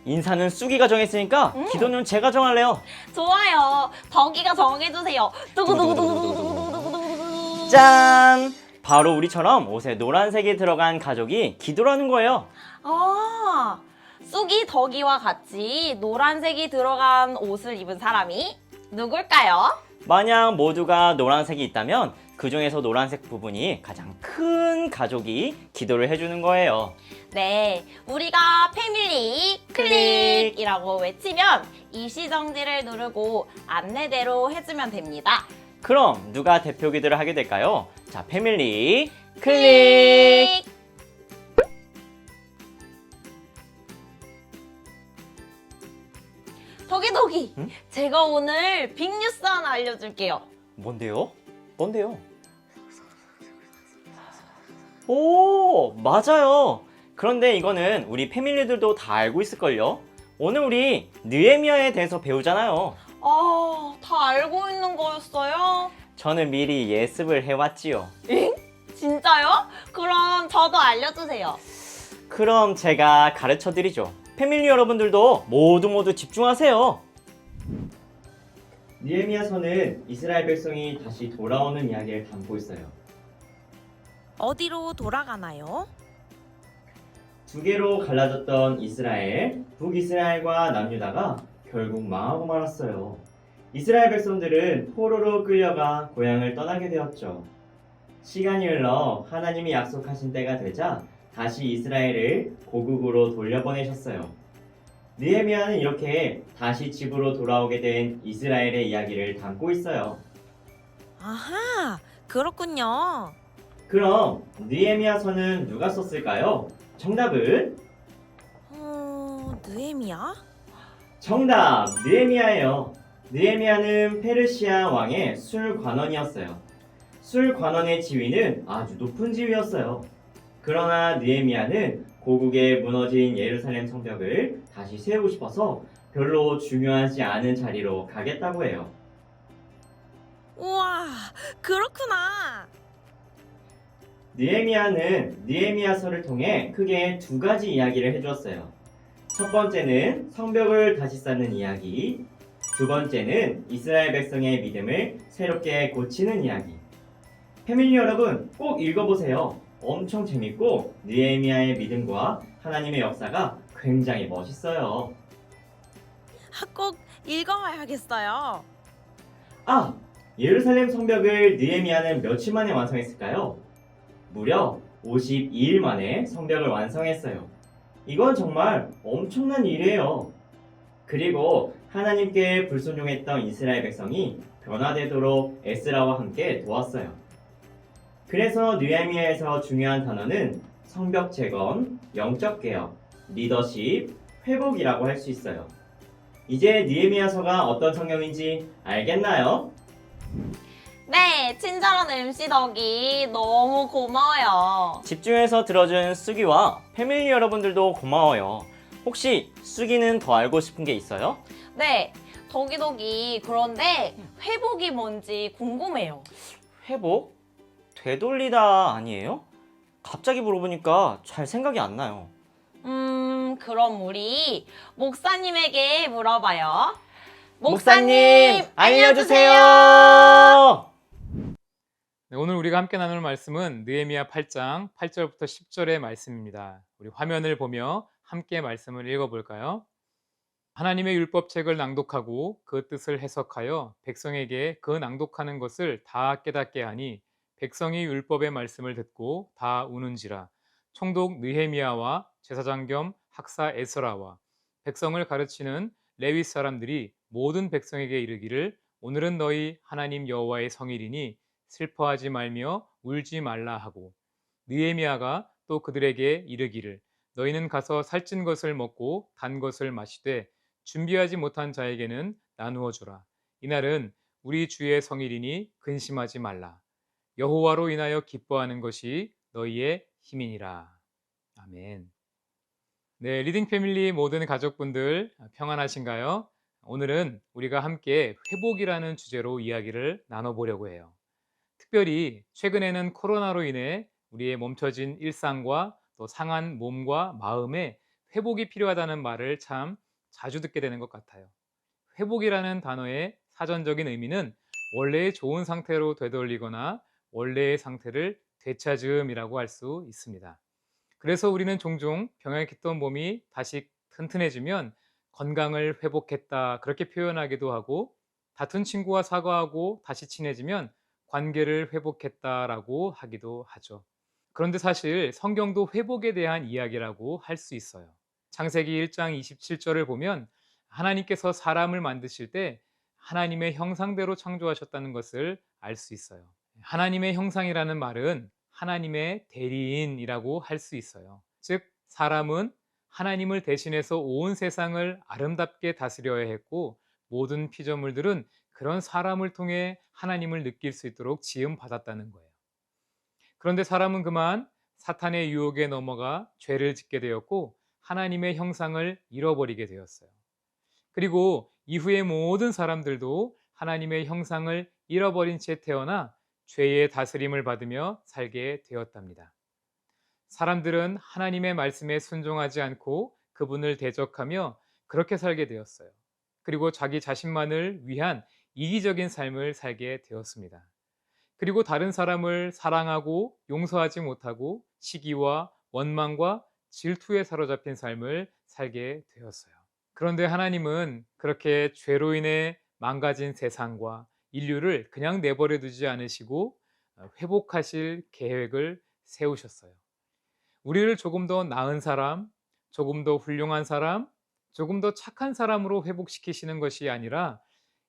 인사는 쑥이가 정했으니까 기도는 제가 정할래요. 좋아요. 덕이가 정해주세요. 두구두구두구두구두구두구두구두구. 짠! 바로 우리처럼 옷에 노란색이 들어간 가족이 기도를 하는 거예요. 아, 쑥이 덕이와 같이 노란색이 들어간 옷을 입은 사람이 누굴까요? 만약 모두가 노란색이 있다면 그 중에서 노란색 부분이 가장 큰 가족이 기도를 해주는 거예요. 네, 우리가 패밀리 클릭이라고 외치면 이시정지를 누르고 안내대로 해주면 됩니다. 그럼 누가 대표 기도를 하게 될까요? 자, 패밀리 클릭! 도기도기! 응? 제가 오늘 빅뉴스 하나 알려줄게요. 뭔데요? 뭔데요? 오, 맞아요. 그런데 이거는 우리 패밀리들도 다 알고 있을걸요? 오늘 우리 느헤미야에 대해서 배우잖아요. 아, 다 알고 있는 거였어요? 저는 미리 예습을 해왔지요. 진짜요? 그럼 저도 알려주세요. 그럼 제가 가르쳐 드리죠. 패밀리 여러분들도 모두 집중하세요. 느헤미야서는 이스라엘 백성이 다시 돌아오는 이야기를 담고 있어요. 어디로 돌아가나요? 두 개로 갈라졌던 이스라엘, 북이스라엘과 남유다가 결국 망하고 말았어요. 이스라엘 백성들은 포로로 끌려가 고향을 떠나게 되었죠. 시간이 흘러 하나님이 약속하신 때가 되자 다시 이스라엘을 고국으로 돌려보내셨어요. 느헤미야는 이렇게 다시 집으로 돌아오게 된 이스라엘의 이야기를 담고 있어요. 아하, 그렇군요. 그럼 느헤미야서는 누가 썼을까요? 정답은 느헤미야? 정답! 느헤미야예요. 느헤미야는 페르시아 왕의 술관원이었어요. 술관원의 지위는 아주 높은 지위였어요. 그러나 느헤미야는 고국에 무너진 예루살렘 성벽을 다시 세우고 싶어서 별로 중요하지 않은 자리로 가겠다고 해요. 우와, 그렇구나. 느헤미야는 느헤미야서를 통해 크게 두 가지 이야기를 해주었어요. 첫 번째는 성벽을 다시 쌓는 이야기, 두 번째는 이스라엘 백성의 믿음을 새롭게 고치는 이야기. 패밀리 여러분 꼭 읽어보세요. 엄청 재밌고 느헤미야의 믿음과 하나님의 역사가 굉장히 멋있어요. 꼭 읽어봐야겠어요. 아! 예루살렘 성벽을 느헤미야는 며칠 만에 완성했을까요? 무려 52일 만에 성벽을 완성했어요. 이건 정말 엄청난 일이에요. 그리고 하나님께 불순종했던 이스라엘 백성이 변화되도록 에스라와 함께 도왔어요. 그래서 느헤미야에서 중요한 단어는 성벽 재건, 영적 개혁, 리더십, 회복이라고 할 수 있어요. 이제 느헤미야서가 어떤 성경인지 알겠나요? 네, 친절한 MC 덕이 너무 고마워요. 집중해서 들어준 수기와 패밀리 여러분들도 고마워요. 혹시 수기는 더 알고 싶은 게 있어요? 네, 덕이 그런데 회복이 뭔지 궁금해요. 회복? 되돌리다 아니에요? 갑자기 물어보니까 잘 생각이 안 나요. 그럼 우리 목사님에게 물어봐요. 목사님, 알려주세요! 네, 오늘 우리가 함께 나눌 말씀은 느헤미야 8장 8절부터 10절의 말씀입니다. 우리 화면을 보며 함께 말씀을 읽어볼까요? 하나님의 율법책을 낭독하고 그 뜻을 해석하여 백성에게 그 낭독하는 것을 다 깨닫게 하니 백성이 율법의 말씀을 듣고 다 우는지라. 총독 느헤미야와 제사장 겸 학사 에스라와 백성을 가르치는 레위 사람들이 모든 백성에게 이르기를 오늘은 너희 하나님 여호와의 성일이니 슬퍼하지 말며 울지 말라 하고 느헤미야가 또 그들에게 이르기를 너희는 가서 살찐 것을 먹고 단 것을 마시되 준비하지 못한 자에게는 나누어 주라. 이날은 우리 주의 성일이니 근심하지 말라. 여호와로 인하여 기뻐하는 것이 너희의 힘이니라. 아멘. 네, 리딩 패밀리 모든 가족분들 평안하신가요? 오늘은 우리가 함께 회복이라는 주제로 이야기를 나눠보려고 해요. 특별히 최근에는 코로나로 인해 우리의 멈춰진 일상과 또 상한 몸과 마음에 회복이 필요하다는 말을 참 자주 듣게 되는 것 같아요. 회복이라는 단어의 사전적인 의미는 원래의 좋은 상태로 되돌리거나 원래의 상태를 되찾음이라고 할 수 있습니다. 그래서 우리는 종종 병약했던 몸이 다시 튼튼해지면 건강을 회복했다 그렇게 표현하기도 하고 다툰 친구와 사과하고 다시 친해지면 관계를 회복했다라고 하기도 하죠. 그런데 사실 성경도 회복에 대한 이야기라고 할 수 있어요. 창세기 1장 27절을 보면 하나님께서 사람을 만드실 때 하나님의 형상대로 창조하셨다는 것을 알 수 있어요. 하나님의 형상이라는 말은 하나님의 대리인이라고 할 수 있어요. 즉, 사람은 하나님을 대신해서 온 세상을 아름답게 다스려야 했고, 모든 피조물들은 그런 사람을 통해 하나님을 느낄 수 있도록 지음받았다는 거예요. 그런데 사람은 그만 사탄의 유혹에 넘어가 죄를 짓게 되었고, 하나님의 형상을 잃어버리게 되었어요. 그리고 이후의 모든 사람들도 하나님의 형상을 잃어버린 채 태어나 죄의 다스림을 받으며 살게 되었답니다. 사람들은 하나님의 말씀에 순종하지 않고 그분을 대적하며 그렇게 살게 되었어요. 그리고 자기 자신만을 위한 이기적인 삶을 살게 되었습니다. 그리고 다른 사람을 사랑하고 용서하지 못하고 시기와 원망과 질투에 사로잡힌 삶을 살게 되었어요. 그런데 하나님은 그렇게 죄로 인해 망가진 세상과 인류를 그냥 내버려 두지 않으시고 회복하실 계획을 세우셨어요. 우리를 조금 더 나은 사람, 조금 더 훌륭한 사람, 조금 더 착한 사람으로 회복시키시는 것이 아니라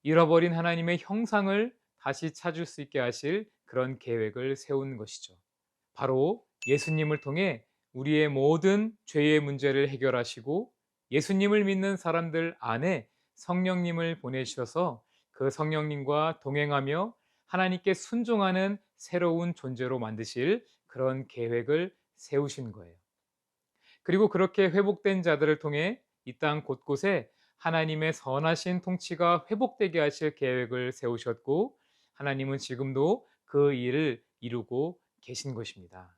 잃어버린 하나님의 형상을 다시 찾을 수 있게 하실 그런 계획을 세운 것이죠. 바로 예수님을 통해 우리의 모든 죄의 문제를 해결하시고 예수님을 믿는 사람들 안에 성령님을 보내셔서 그 성령님과 동행하며 하나님께 순종하는 새로운 존재로 만드실 그런 계획을 세우신 거예요. 그리고 그렇게 회복된 자들을 통해 이 땅 곳곳에 하나님의 선하신 통치가 회복되게 하실 계획을 세우셨고, 하나님은 지금도 그 일을 이루고 계신 것입니다.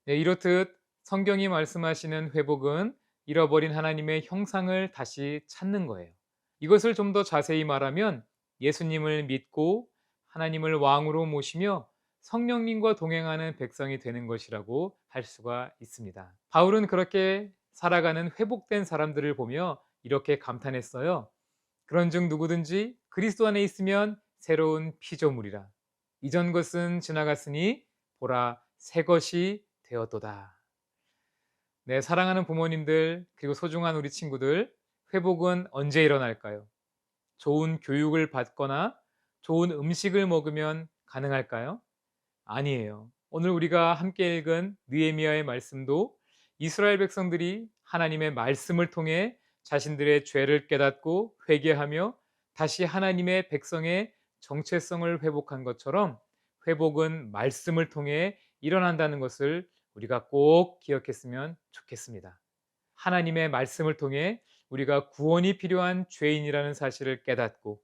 네, 이렇듯 성경이 말씀하시는 회복은 잃어버린 하나님의 형상을 다시 찾는 거예요. 이것을 좀 더 자세히 말하면 예수님을 믿고 하나님을 왕으로 모시며 성령님과 동행하는 백성이 되는 것이라고 할 수가 있습니다. 바울은 그렇게 살아가는 회복된 사람들을 보며 이렇게 감탄했어요. 그런즉 누구든지 그리스도 안에 있으면 새로운 피조물이라. 이전 것은 지나갔으니 보라 새 것이 되었도다. 네, 사랑하는 부모님들 그리고 소중한 우리 친구들, 회복은 언제 일어날까요? 좋은 교육을 받거나 좋은 음식을 먹으면 가능할까요? 아니에요. 오늘 우리가 함께 읽은 느헤미야의 말씀도 이스라엘 백성들이 하나님의 말씀을 통해 자신들의 죄를 깨닫고 회개하며 다시 하나님의 백성의 정체성을 회복한 것처럼 회복은 말씀을 통해 일어난다는 것을 우리가 꼭 기억했으면 좋겠습니다. 하나님의 말씀을 통해 우리가 구원이 필요한 죄인이라는 사실을 깨닫고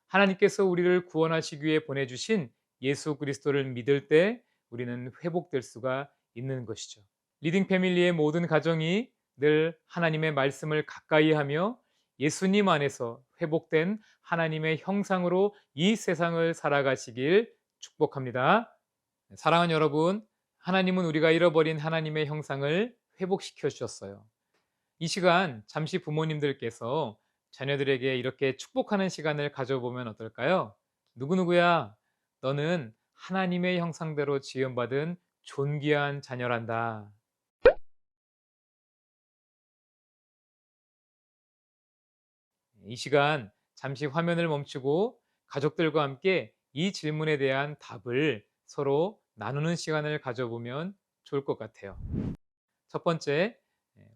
하나님께서 우리를 구원하시기 위해 보내주신 예수 그리스도를 믿을 때 우리는 회복될 수가 있는 것이죠. 리딩 패밀리의 모든 가정이 늘 하나님의 말씀을 가까이 하며 예수님 안에서 회복된 하나님의 형상으로 이 세상을 살아가시길 축복합니다. 사랑하는 여러분, 하나님은 우리가 잃어버린 하나님의 형상을 회복시켜 주셨어요. 이 시간 잠시 부모님들께서 자녀들에게 이렇게 축복하는 시간을 가져보면 어떨까요? 누구누구야, 너는 하나님의 형상대로 지음받은 존귀한 자녀란다. 이 시간 잠시 화면을 멈추고 가족들과 함께 이 질문에 대한 답을 서로 나누는 시간을 가져보면 좋을 것 같아요. 첫 번째,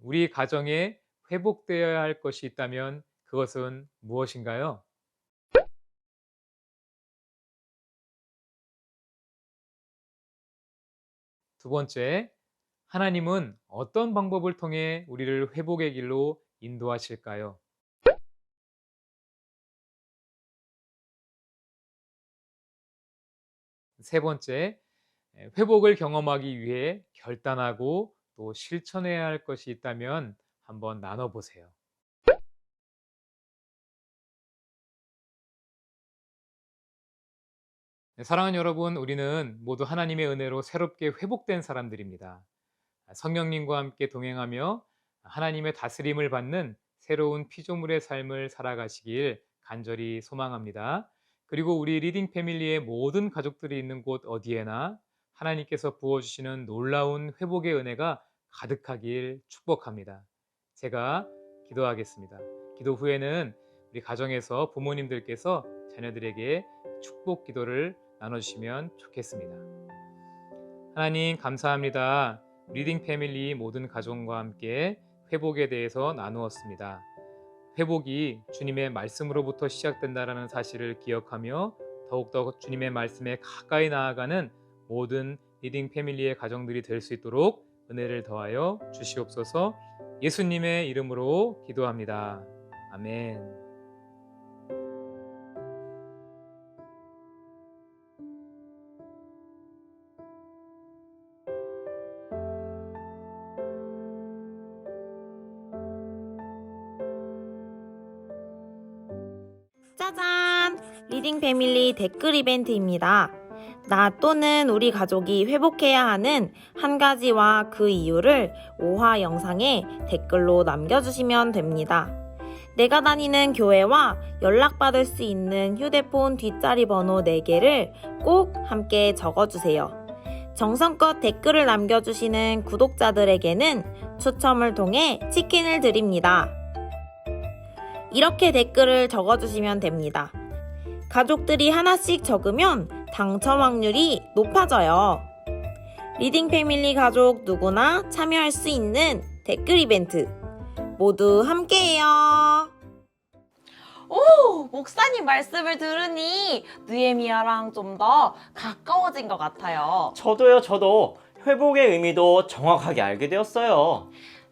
우리 가정에 회복되어야 할 것이 있다면 그것은 무엇인가요? 두 번째, 하나님은 어떤 방법을 통해 우리를 회복의 길로 인도하실까요? 세 번째, 회복을 경험하기 위해 결단하고 또 실천해야 할 것이 있다면 한번 나눠보세요. 네, 사랑하는 여러분, 우리는 모두 하나님의 은혜로 새롭게 회복된 사람들입니다. 성령님과 함께 동행하며 하나님의 다스림을 받는 새로운 피조물의 삶을 살아가시길 간절히 소망합니다. 그리고 우리 리딩 패밀리의 모든 가족들이 있는 곳 어디에나 하나님께서 부어주시는 놀라운 회복의 은혜가 가득하길 축복합니다. 제가 기도하겠습니다. 기도 후에는 우리 가정에서 부모님들께서 자녀들에게 축복 기도를 나눠주시면 좋겠습니다. 하나님 감사합니다. 리딩 패밀리 모든 가족과 함께 회복에 대해서 나누었습니다. 회복이 주님의 말씀으로부터 시작된다는 사실을 기억하며 더욱더 주님의 말씀에 가까이 나아가는 모든 리딩 패밀리의 가정들이 될 수 있도록 은혜를 더하여 주시옵소서. 예수님의 이름으로 기도합니다. 아멘. 짜잔! 리딩 패밀리 댓글 이벤트입니다. 나 또는 우리 가족이 회복해야 하는 한 가지와 그 이유를 5화 영상에 댓글로 남겨주시면 됩니다. 내가 다니는 교회와 연락받을 수 있는 휴대폰 뒷자리 번호 4개를 꼭 함께 적어주세요. 정성껏 댓글을 남겨주시는 구독자들에게는 추첨을 통해 치킨을 드립니다. 이렇게 댓글을 적어주시면 됩니다. 가족들이 하나씩 적으면 당첨 확률이 높아져요. 리딩 패밀리 가족 누구나 참여할 수 있는 댓글 이벤트 모두 함께해요. 오! 목사님 말씀을 들으니 느헤미야랑 좀 더 가까워진 것 같아요. 저도 회복의 의미도 정확하게 알게 되었어요.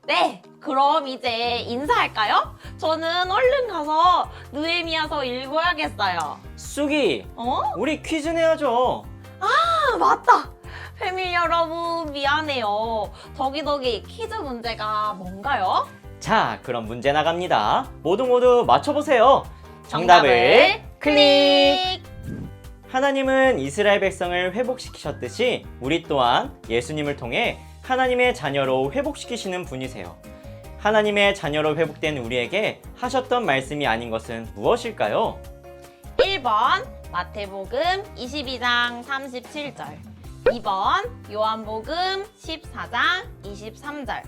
네, 그럼 이제 인사할까요? 저는 얼른 가서 느헤미야서 읽어야겠어요. 쑥이, 어? 우리 퀴즈 내야죠. 아, 맞다! 패밀리 여러분 미안해요. 덕이덕이 퀴즈 문제가 뭔가요? 자, 그럼 문제 나갑니다. 모두 맞춰보세요. 정답을 클릭! 하나님은 이스라엘 백성을 회복시키셨듯이 우리 또한 예수님을 통해 하나님의 자녀로 회복시키시는 분이세요. 하나님의 자녀로 회복된 우리에게 하셨던 말씀이 아닌 것은 무엇일까요? 1번 마태복음 22장 37절, 2번 요한복음 14장 23절,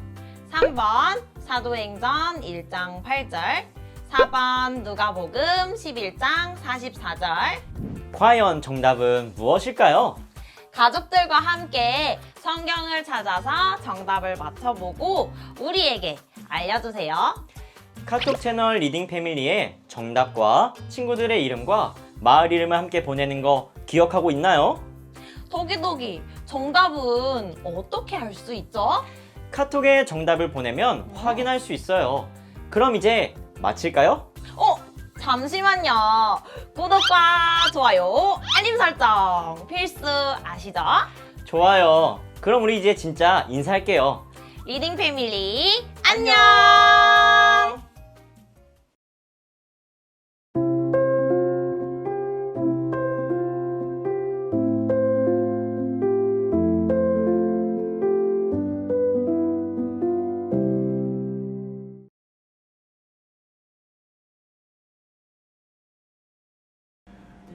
3번 사도행전 1장 8절, 4번 누가복음 11장 44절. 과연 정답은 무엇일까요? 가족들과 함께 성경을 찾아서 정답을 맞춰보고 우리에게 알려주세요. 카톡 채널 리딩 패밀리에 정답과 친구들의 이름과 마을 이름을 함께 보내는 거 기억하고 있나요? 덕이덕이 정답은 어떻게 알 수 있죠? 카톡에 정답을 보내면 확인할 수 있어요. 그럼 이제 마칠까요? 잠시만요. 구독과 좋아요, 알림 설정 필수 아시죠? 좋아요. 그럼 우리 이제 진짜 인사할게요. 리딩 패밀리 안녕!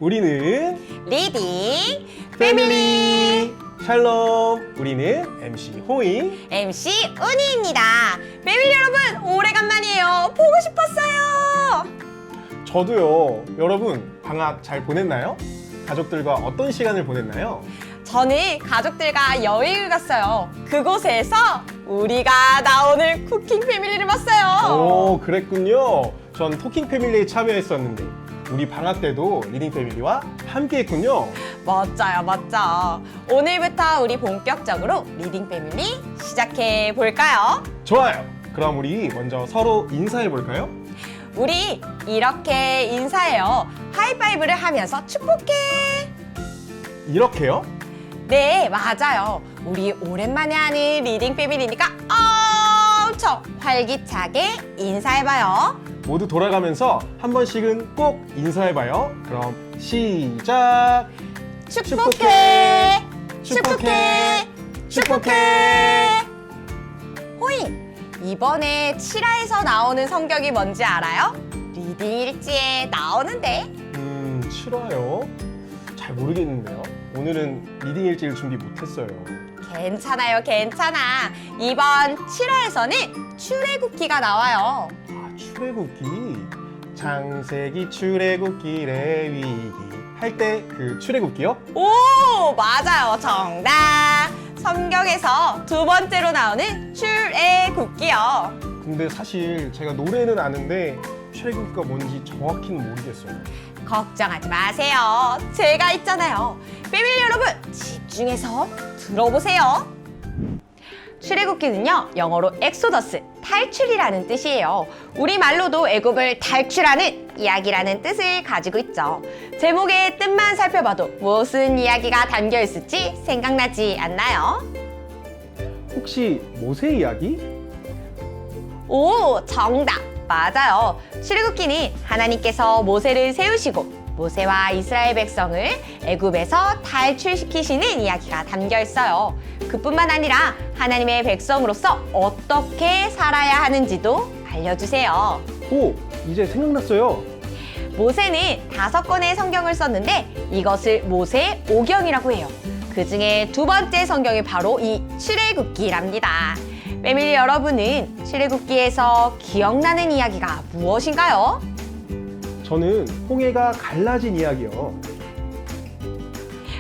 우리는 리딩 패밀리 샬롬. 우리는 MC 호잉. MC 은희입니다. 패밀리 여러분, 오래간만이에요. 보고 싶었어요. 저도요. 여러분 방학 잘 보냈나요? 가족들과 어떤 시간을 보냈나요? 저는 가족들과 여행을 갔어요. 그곳에서 우리가 나오는 쿠킹 패밀리를 봤어요. 오, 그랬군요. 전 토킹 패밀리에 참여했었는데 우리 방학 때도 리딩 패밀리와 함께 했군요. 멋져요, 멋져. 오늘부터 우리 본격적으로 리딩 패밀리 시작해 볼까요? 좋아요. 그럼 우리 먼저 서로 인사해 볼까요? 우리 이렇게 인사해요. 하이파이브를 하면서 축복해. 이렇게요? 네, 맞아요. 우리 오랜만에 하는 리딩 패밀리니까 엄청 활기차게 인사해봐요. 모두 돌아가면서 한 번씩은 꼭 인사해봐요. 그럼 시작! 축복해! 축복해! 축복해! 호잉! 이번에 7화에서 나오는 성격이 뭔지 알아요? 리딩 일지에 나오는데. 싫어요? 잘 모르겠는데요. 오늘은 리딩 일지를 준비 못했어요. 괜찮아요, 괜찮아. 이번 7화에서는 출애굽기가 나와요. 아, 출애굽기. 창세기, 출애굽기, 레위기 할 때 그 출애굽기요? 오, 맞아요. 정답. 성경에서 두 번째로 나오는 출애굽기요. 근데 사실 제가 노래는 아는데 출애굽기가 뭔지 정확히는 모르겠어요. 걱정하지 마세요. 제가 있잖아요. 패밀리 여러분, 집중해서 들어보세요. 출애굽기는요, 영어로 엑소더스, 탈출이라는 뜻이에요. 우리말로도 애굽을 탈출하는 이야기라는 뜻을 가지고 있죠. 제목의 뜻만 살펴봐도 무슨 이야기가 담겨 있을지 생각나지 않나요? 혹시 모세 이야기? 오, 정답! 맞아요. 출애굽기는 하나님께서 모세를 세우시고 모세와 이스라엘 백성을 애굽에서 탈출시키시는 이야기가 담겨 있어요. 그뿐만 아니라 하나님의 백성으로서 어떻게 살아야 하는지도 알려주세요. 오, 이제 생각났어요. 모세는 5권의 성경을 썼는데 이것을 모세 오경이라고 해요. 그 중에 두 번째 성경이 바로 이 출애굽기랍니다. 패밀리 여러분은 출애굽기에서 기억나는 이야기가 무엇인가요? 저는 홍해가 갈라진 이야기요.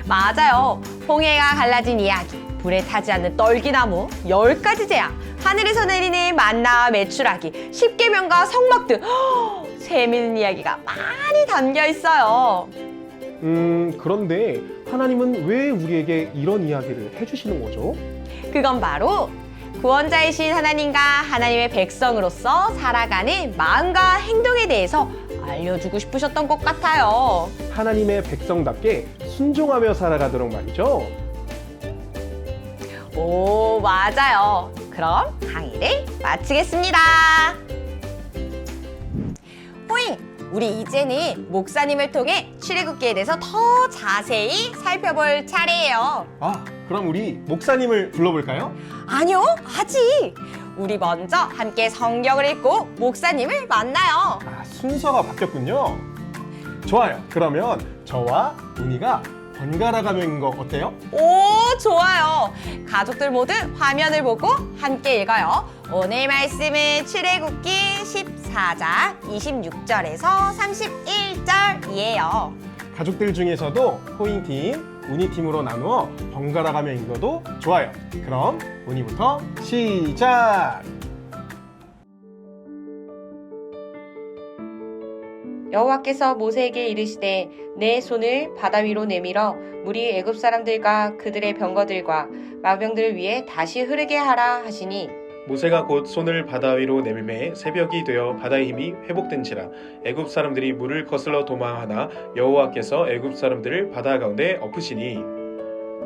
맞아요. 홍해가 갈라진 이야기, 불에 타지 않는 떨기나무, 10가지 재앙, 하늘에서 내리는 만나와 메추라기, 10계명과 성막 등 재미있는 이야기가 많이 담겨 있어요. 그런데 하나님은 왜 우리에게 이런 이야기를 해주시는 거죠? 그건 바로 구원자이신 하나님과 하나님의 백성으로서 살아가는 마음과 행동에 대해서 알려주고 싶으셨던 것 같아요. 하나님의 백성답게 순종하며 살아가도록 말이죠. 오, 맞아요. 그럼 강의를 마치겠습니다. 호잉, 우리 이제는 목사님을 통해 출애굽기에 대해서 더 자세히 살펴볼 차례예요. 아, 그럼 우리 목사님을 불러볼까요? 아니요, 아직. 우리 먼저 함께 성경을 읽고 목사님을 만나요. 아, 순서가 바뀌었군요. 좋아요. 그러면 저와 운이가 번갈아 가며 읽는 거 어때요? 오, 좋아요. 가족들 모두 화면을 보고 함께 읽어요. 오늘 말씀은 출애굽기 14장 26절에서 31절이에요. 가족들 중에서도 호잉팀, 운이팀으로 나누어 번갈아 가며 읽어도 좋아요. 그럼 운이부터 시작! 여호와께서 모세에게 이르시되 내 손을 바다 위로 내밀어 물이 애굽 사람들과 그들의 병거들과 마병들을 위해 다시 흐르게 하라 하시니 모세가 곧 손을 바다 위로 내밀매 새벽이 되어 바다의 힘이 회복된지라 애굽 사람들이 물을 거슬러 도망하나 여호와께서 애굽 사람들을 바다 가운데 엎으시니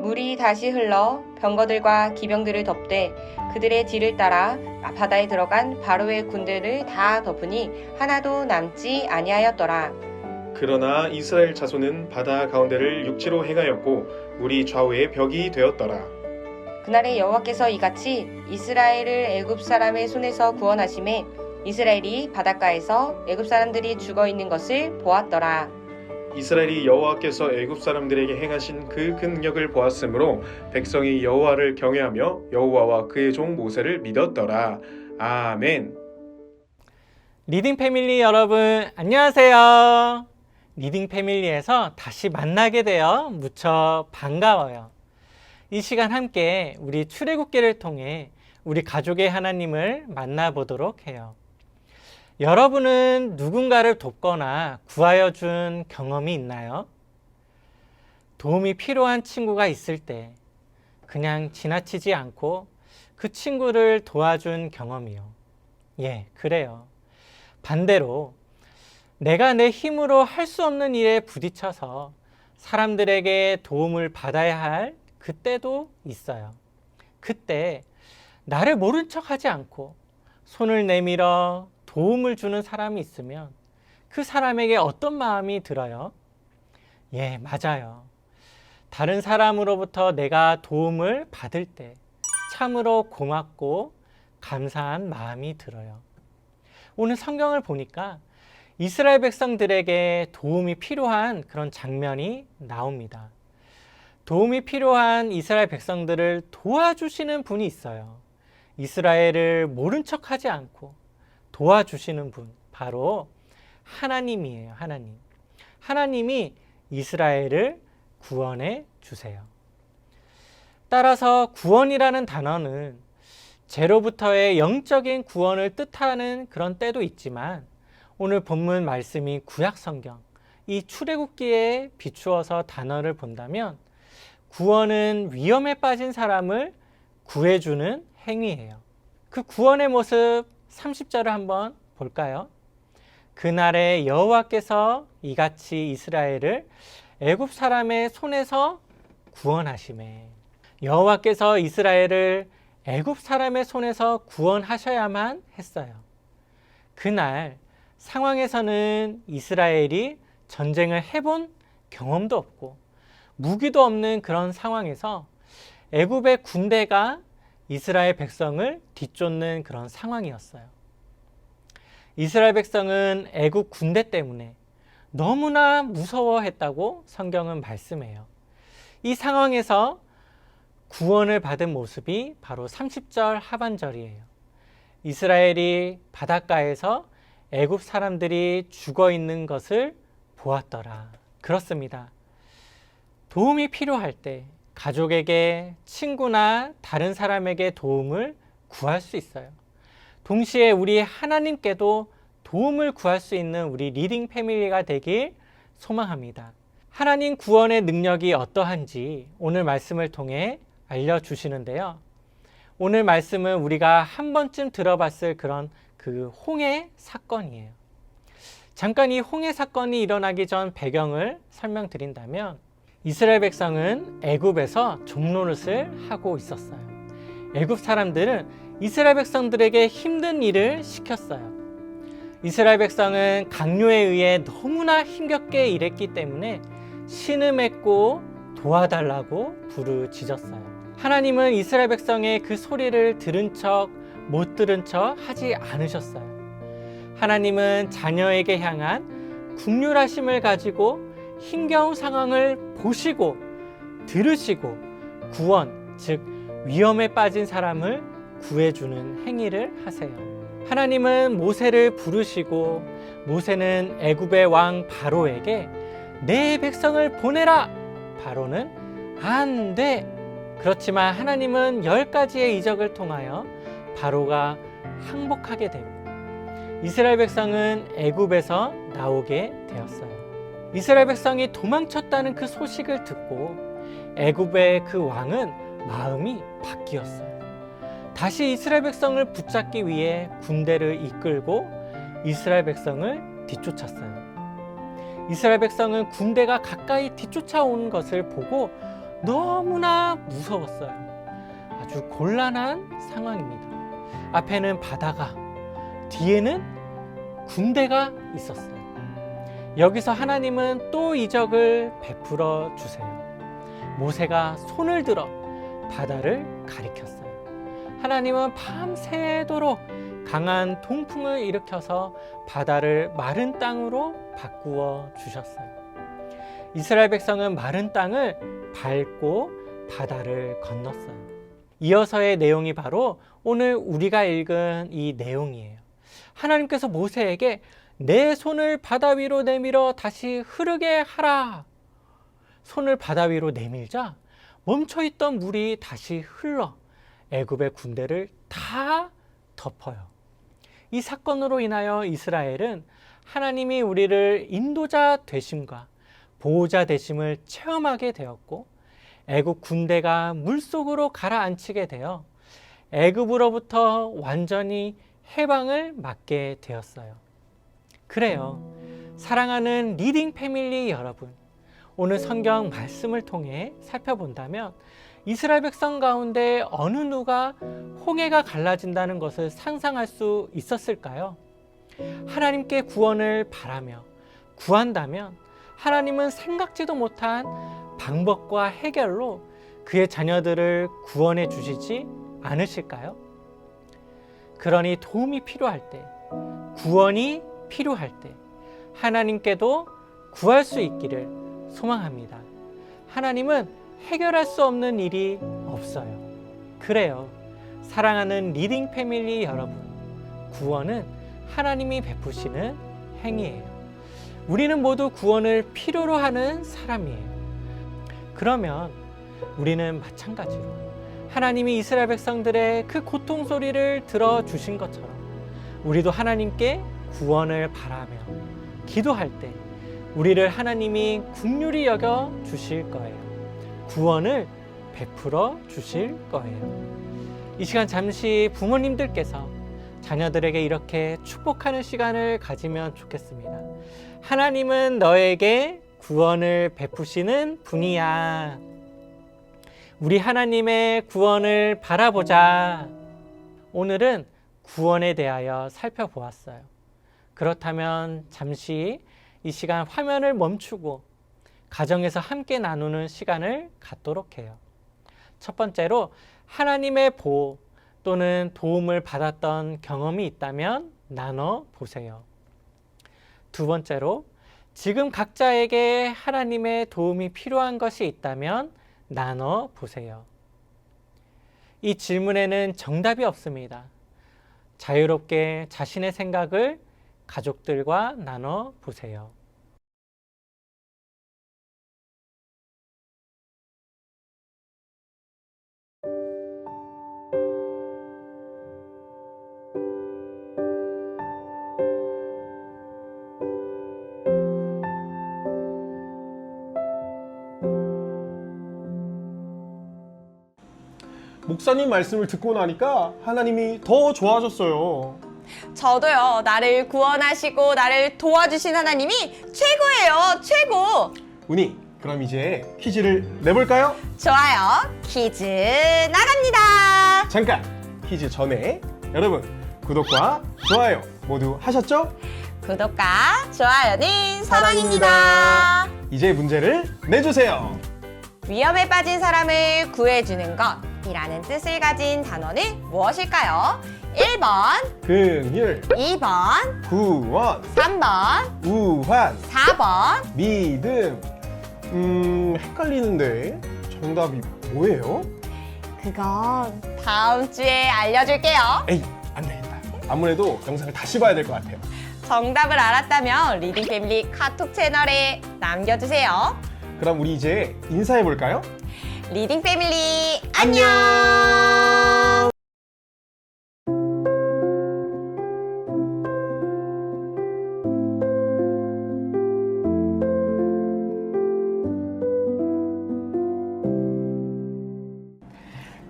물이 다시 흘러 병거들과 기병들을 덮되 그들의 뒤를 따라 바다에 들어간 바로의 군대를 다 덮으니 하나도 남지 아니하였더라. 그러나 이스라엘 자손은 바다 가운데를 육지로 행하였고 물이 좌우에 벽이 되었더라. 그날에 여호와께서 이같이 이스라엘을 애굽 사람의 손에서 구원하심에 이스라엘이 바닷가에서 애굽 사람들이 죽어 있는 것을 보았더라. 이스라엘이 여호와께서 애굽 사람들에게 행하신 그 근력을 보았으므로 백성이 여호와를 경외하며 여호와와 그의 종 모세를 믿었더라. 아멘. 리딩 패밀리 여러분 안녕하세요. 리딩 패밀리에서 다시 만나게 되어 무척 반가워요. 이 시간 함께 우리 출애굽기를 통해 우리 가족의 하나님을 만나보도록 해요. 여러분은 누군가를 돕거나 구하여 준 경험이 있나요? 도움이 필요한 친구가 있을 때 그냥 지나치지 않고 그 친구를 도와준 경험이요. 예, 그래요. 반대로 내가 내 힘으로 할 수 없는 일에 부딪혀서 사람들에게 도움을 받아야 할 그때도 있어요. 그때 나를 모른 척하지 않고 손을 내밀어 도움을 주는 사람이 있으면 그 사람에게 어떤 마음이 들어요? 예, 맞아요. 다른 사람으로부터 내가 도움을 받을 때 참으로 고맙고 감사한 마음이 들어요. 오늘 성경을 보니까 이스라엘 백성들에게 도움이 필요한 그런 장면이 나옵니다. 도움이 필요한 이스라엘 백성들을 도와주시는 분이 있어요. 이스라엘을 모른 척하지 않고 도와주시는 분, 바로 하나님이에요. 하나님이 이스라엘을 구원해 주세요. 따라서 구원이라는 단어는 죄로부터의 영적인 구원을 뜻하는 그런 때도 있지만, 오늘 본문 말씀이 구약 성경, 이 출애굽기에 비추어서 단어를 본다면 구원은 위험에 빠진 사람을 구해주는 행위예요. 그 구원의 모습 30절을 한번 볼까요? 그날에 여호와께서 이같이 이스라엘을 애굽 사람의 손에서 구원하시매. 여호와께서 이스라엘을 애굽 사람의 손에서 구원하셔야만 했어요. 그날 상황에서는 이스라엘이 전쟁을 해본 경험도 없고 무기도 없는 그런 상황에서 애굽의 군대가 이스라엘 백성을 뒤쫓는 그런 상황이었어요. 이스라엘 백성은 애굽 군대 때문에 너무나 무서워했다고 성경은 말씀해요. 이 상황에서 구원을 받은 모습이 바로 30절 하반절이에요. 이스라엘이 바닷가에서 애굽 사람들이 죽어 있는 것을 보았더라. 그렇습니다. 도움이 필요할 때 가족에게, 친구나 다른 사람에게 도움을 구할 수 있어요. 동시에 우리 하나님께도 도움을 구할 수 있는 우리 리딩 패밀리가 되길 소망합니다. 하나님 구원의 능력이 어떠한지 오늘 말씀을 통해 알려주시는데요. 오늘 말씀은 우리가 한 번쯤 들어봤을 그런 그 홍해 사건이에요. 잠깐 이 홍해 사건이 일어나기 전 배경을 설명드린다면, 이스라엘 백성은 애굽에서 종노릇을 하고 있었어요. 애굽 사람들은 이스라엘 백성들에게 힘든 일을 시켰어요. 이스라엘 백성은 강요에 의해 너무나 힘겹게 일했기 때문에 신음했고 도와달라고 부르짖었어요. 하나님은 이스라엘 백성의 그 소리를 들은 척 못 들은 척 하지 않으셨어요. 하나님은 자녀에게 향한 긍휼하심을 가지고 힘겨운 상황을 보시고 들으시고 구원, 즉 위험에 빠진 사람을 구해주는 행위를 하세요. 하나님은 모세를 부르시고, 모세는 애굽의 왕 바로에게 내 백성을 보내라. 바로는 안 돼. 그렇지만 하나님은 10가지의 이적을 통하여 바로가 항복하게 되고 이스라엘 백성은 애굽에서 나오게 되었어요. 이스라엘 백성이 도망쳤다는 그 소식을 듣고 애굽의 그 왕은 마음이 바뀌었어요. 다시 이스라엘 백성을 붙잡기 위해 군대를 이끌고 이스라엘 백성을 뒤쫓았어요. 이스라엘 백성은 군대가 가까이 뒤쫓아오는 것을 보고 너무나 무서웠어요. 아주 곤란한 상황입니다. 앞에는 바다가, 뒤에는 군대가 있었어요. 여기서 하나님은 또 이적을 베풀어 주세요. 모세가 손을 들어 바다를 가리켰어요. 하나님은 밤새도록 강한 동풍을 일으켜서 바다를 마른 땅으로 바꾸어 주셨어요. 이스라엘 백성은 마른 땅을 밟고 바다를 건넜어요. 이어서의 내용이 바로 오늘 우리가 읽은 이 내용이에요. 하나님께서 모세에게 내 손을 바다 위로 내밀어 다시 흐르게 하라. 손을 바다 위로 내밀자 멈춰있던 물이 다시 흘러 애굽의 군대를 다 덮어요. 이 사건으로 인하여 이스라엘은 하나님이 우리를 인도자 되심과 보호자 되심을 체험하게 되었고, 애굽 군대가 물속으로 가라앉히게 되어 애굽으로부터 완전히 해방을 맞게 되었어요. 그래요. 사랑하는 리딩 패밀리 여러분, 오늘 성경 말씀을 통해 살펴본다면 이스라엘 백성 가운데 어느 누가 홍해가 갈라진다는 것을 상상할 수 있었을까요? 하나님께 구원을 바라며 구한다면 하나님은 생각지도 못한 방법과 해결로 그의 자녀들을 구원해 주시지 않으실까요? 그러니 도움이 필요할 때, 구원이 필요할 때 하나님께도 구할 수 있기를 소망합니다. 하나님은 해결할 수 없는 일이 없어요. 그래요. 사랑하는 리딩 패밀리 여러분, 구원은 하나님이 베푸시는 행위예요. 우리는 모두 구원을 필요로 하는 사람이에요. 그러면 우리는 마찬가지로 하나님이 이스라엘 백성들의 그 고통 소리를 들어주신 것처럼 우리도 하나님께 구원을 바라며 기도할 때 우리를 하나님이 긍휼히 여겨 주실 거예요. 구원을 베풀어 주실 거예요. 이 시간 잠시 부모님들께서 자녀들에게 이렇게 축복하는 시간을 가지면 좋겠습니다. 하나님은 너에게 구원을 베푸시는 분이야. 우리 하나님의 구원을 바라보자. 오늘은 구원에 대하여 살펴보았어요. 그렇다면 잠시 이 시간 화면을 멈추고 가정에서 함께 나누는 시간을 갖도록 해요. 첫 번째로 하나님의 보호 또는 도움을 받았던 경험이 있다면 나눠 보세요. 두 번째로 지금 각자에게 하나님의 도움이 필요한 것이 있다면 나눠 보세요. 이 질문에는 정답이 없습니다. 자유롭게 자신의 생각을 가족들과 나눠 보세요. 목사님 말씀을 듣고 나니까 하나님이 더 좋아졌어요. 저도요. 나를 구원하시고 나를 도와주신 하나님이 최고예요. 최고. 운이, 그럼 이제 퀴즈를 내볼까요? 좋아요. 퀴즈 나갑니다. 잠깐! 퀴즈 전에 여러분 구독과 좋아요 모두 하셨죠? 구독과 좋아요는 사랑입니다. 이제 문제를 내주세요. 위험에 빠진 사람을 구해주는 것이라는 뜻을 가진 단어는 무엇일까요? 1번, 긍휼, 2번, 구원, 3번, 우환, 4번. 믿음. 헷갈리는데 정답이 뭐예요? 그건 다음 주에 알려줄게요. 에이, 안 되겠다. 아무래도 영상을 다시 봐야 될 것 같아요. 정답을 알았다면 리딩 패밀리 카톡 채널에 남겨주세요. 그럼 우리 이제 인사해 볼까요? 리딩 패밀리 안녕.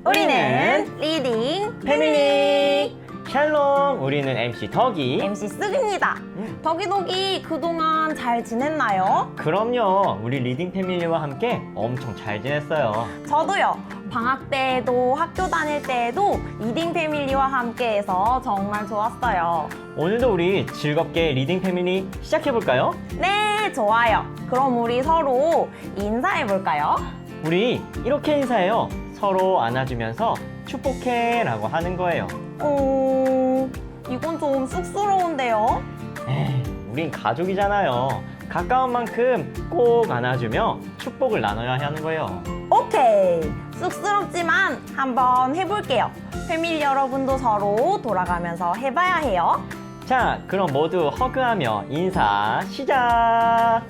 우리는 리딩 패밀리 샬롬. 우리는 MC 덕이. MC 쓱입니다. 덕이덕이 그동안 잘 지냈나요? 그럼요. 우리 리딩 패밀리와 함께 엄청 잘 지냈어요. 저도요. 방학 때에도 학교 다닐 때에도 리딩 패밀리와 함께해서 정말 좋았어요. 오늘도 우리 즐겁게 리딩 패밀리 시작해볼까요? 네, 좋아요. 그럼 우리 서로 인사해볼까요? 우리 이렇게 인사해요. 서로 안아주면서 축복해 라고 하는 거예요. 이건 좀 쑥스러운데요? 에이, 우린 가족이잖아요. 가까운 만큼 꼭 안아주며 축복을 나눠야 하는 거예요. 오케이. 쑥스럽지만 한번 해볼게요. 패밀리 여러분도 서로 돌아가면서 해봐야 해요. 자, 그럼 모두 허그하며 인사 시작!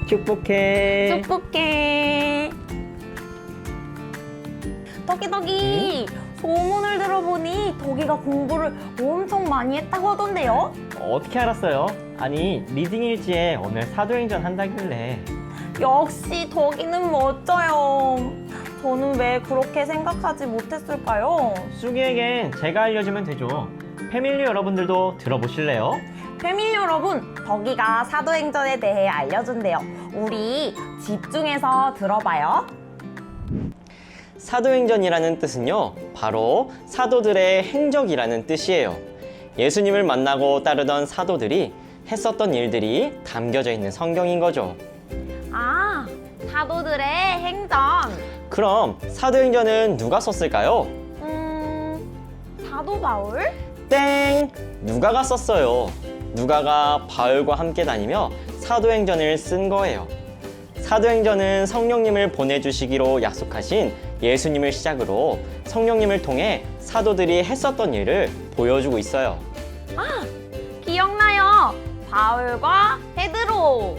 축복해. 축복해. 덕이덕이 소문을 들어보니 덕이가 공부를 엄청 많이 했다고 하던데요? 어떻게 알았어요? 아니, 리딩 일지에 오늘 사도행전 한다길래. 역시 덕이는 멋져요. 저는 왜 그렇게 생각하지 못했을까요? 쑥이에겐 제가 알려주면 되죠. 패밀리 여러분들도 들어보실래요? 패밀리 여러분, 덕이가 사도행전에 대해 알려준대요. 우리 집중해서 들어봐요. 사도행전이라는 뜻은요, 바로 사도들의 행적이라는 뜻이에요. 예수님을 만나고 따르던 사도들이 했었던 일들이 담겨져 있는 성경인 거죠. 아, 사도들의 행전. 그럼 사도행전은 누가 썼을까요? 사도 바울? 땡! 누가가 썼어요. 누가가 바울과 함께 다니며 사도행전을 쓴 거예요. 사도행전은 성령님을 보내주시기로 약속하신 예수님을 시작으로 성령님을 통해 사도들이 했었던 일을 보여주고 있어요. 기억나요. 바울과 베드로.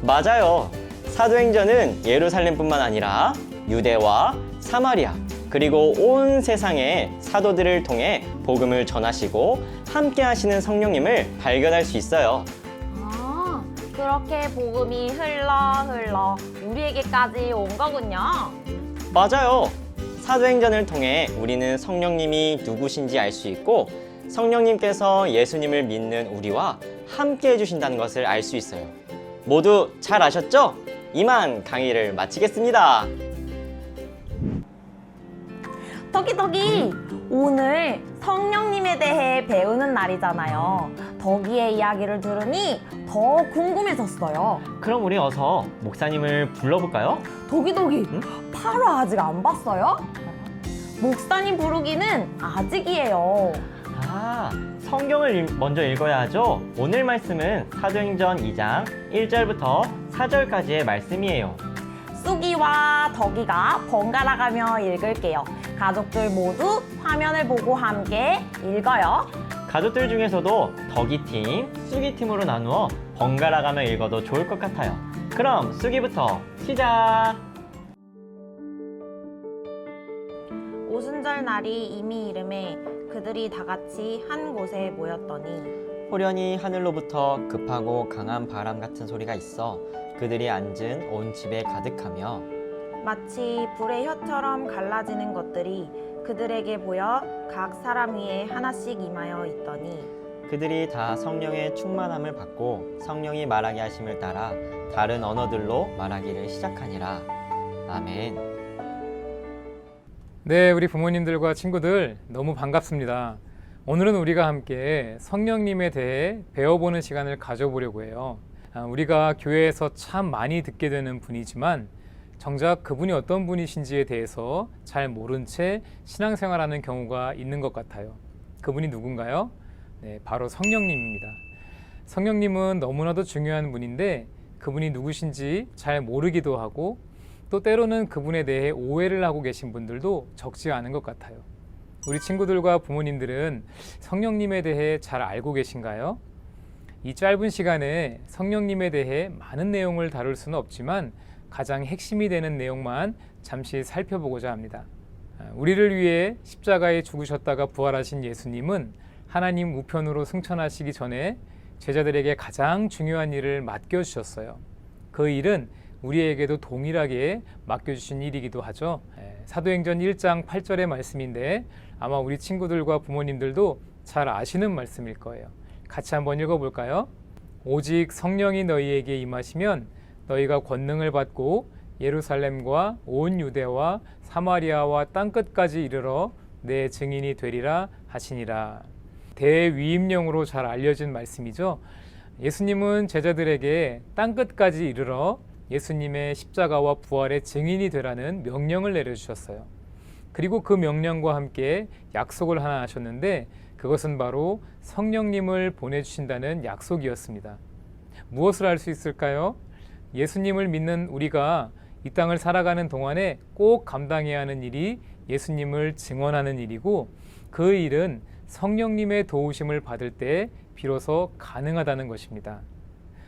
맞아요. 사도행전은 예루살렘뿐만 아니라 유대와 사마리아 그리고 온 세상의 사도들을 통해 복음을 전하시고 함께 하시는 성령님을 발견할 수 있어요. 아, 그렇게 복음이 흘러 우리에게까지 온 거군요. 맞아요. 사도행전을 통해 우리는 성령님이 누구신지 알 수 있고 성령님께서 예수님을 믿는 우리와 함께 해주신다는 것을 알 수 있어요. 모두 잘 아셨죠? 이만 강의를 마치겠습니다. 덕이 오늘 성령님에 대해 배우는 날이잖아요. 덕이의 이야기를 들으니 더 궁금해졌어요. 그럼 우리 어서 목사님을 불러볼까요? 덕이 바로 아직 안 봤어요? 목사님 부르기는 아직이에요. 성경을 먼저 읽어야 하죠. 오늘 말씀은 사도행전 2장 1절부터 4절까지의 말씀이에요. 쑥이와 덕이가 번갈아가며 읽을게요. 가족들 모두 화면을 보고 함께 읽어요. 가족들 중에서도 덕이팀, 쑥이팀으로 나누어 번갈아가며 읽어도 좋을 것 같아요. 그럼 쑥이부터 시작! 오순절 날이 이미 이름에 그들이 다 같이 한 곳에 모였더니 호련히 하늘로부터 급하고 강한 바람 같은 소리가 있어 그들이 앉은 온 집에 가득하며 마치 불의 혀처럼 갈라지는 것들이 그들에게 보여 각 사람 위에 하나씩 임하여 있더니 그들이 다 성령의 충만함을 받고 성령이 말하게 하심을 따라 다른 언어들로 말하기를 시작하니라. 아멘. 네, 우리 부모님들과 친구들 너무 반갑습니다. 오늘은 우리가 함께 성령님에 대해 배워보는 시간을 가져보려고 해요. 우리가 교회에서 참 많이 듣게 되는 분이지만 정작 그분이 어떤 분이신지에 대해서 잘 모른 채 신앙생활하는 경우가 있는 것 같아요. 그분이 누군가요? 네, 바로 성령님입니다. 성령님은 너무나도 중요한 분인데 그분이 누구신지 잘 모르기도 하고 또 때로는 그분에 대해 오해를 하고 계신 분들도 적지 않은 것 같아요. 우리 친구들과 부모님들은 성령님에 대해 잘 알고 계신가요? 이 짧은 시간에 성령님에 대해 많은 내용을 다룰 수는 없지만 가장 핵심이 되는 내용만 잠시 살펴보고자 합니다. 우리를 위해 십자가에 죽으셨다가 부활하신 예수님은 하나님 우편으로 승천하시기 전에 제자들에게 가장 중요한 일을 맡겨주셨어요. 그 일은 우리에게도 동일하게 맡겨주신 일이기도 하죠. 사도행전 1장 8절의 말씀인데 아마 우리 친구들과 부모님들도 잘 아시는 말씀일 거예요. 같이 한번 읽어볼까요? 오직 성령이 너희에게 임하시면 너희가 권능을 받고 예루살렘과 온 유대와 사마리아와 땅끝까지 이르러 내 증인이 되리라 하시니라. 대위임령으로 잘 알려진 말씀이죠. 예수님은 제자들에게 땅끝까지 이르러 예수님의 십자가와 부활의 증인이 되라는 명령을 내려주셨어요. 그리고 그 명령과 함께 약속을 하나 하셨는데 그것은 바로 성령님을 보내주신다는 약속이었습니다. 무엇을 할 수 있을까요? 예수님을 믿는 우리가 이 땅을 살아가는 동안에 꼭 감당해야 하는 일이 예수님을 증언하는 일이고 그 일은 성령님의 도우심을 받을 때 비로소 가능하다는 것입니다.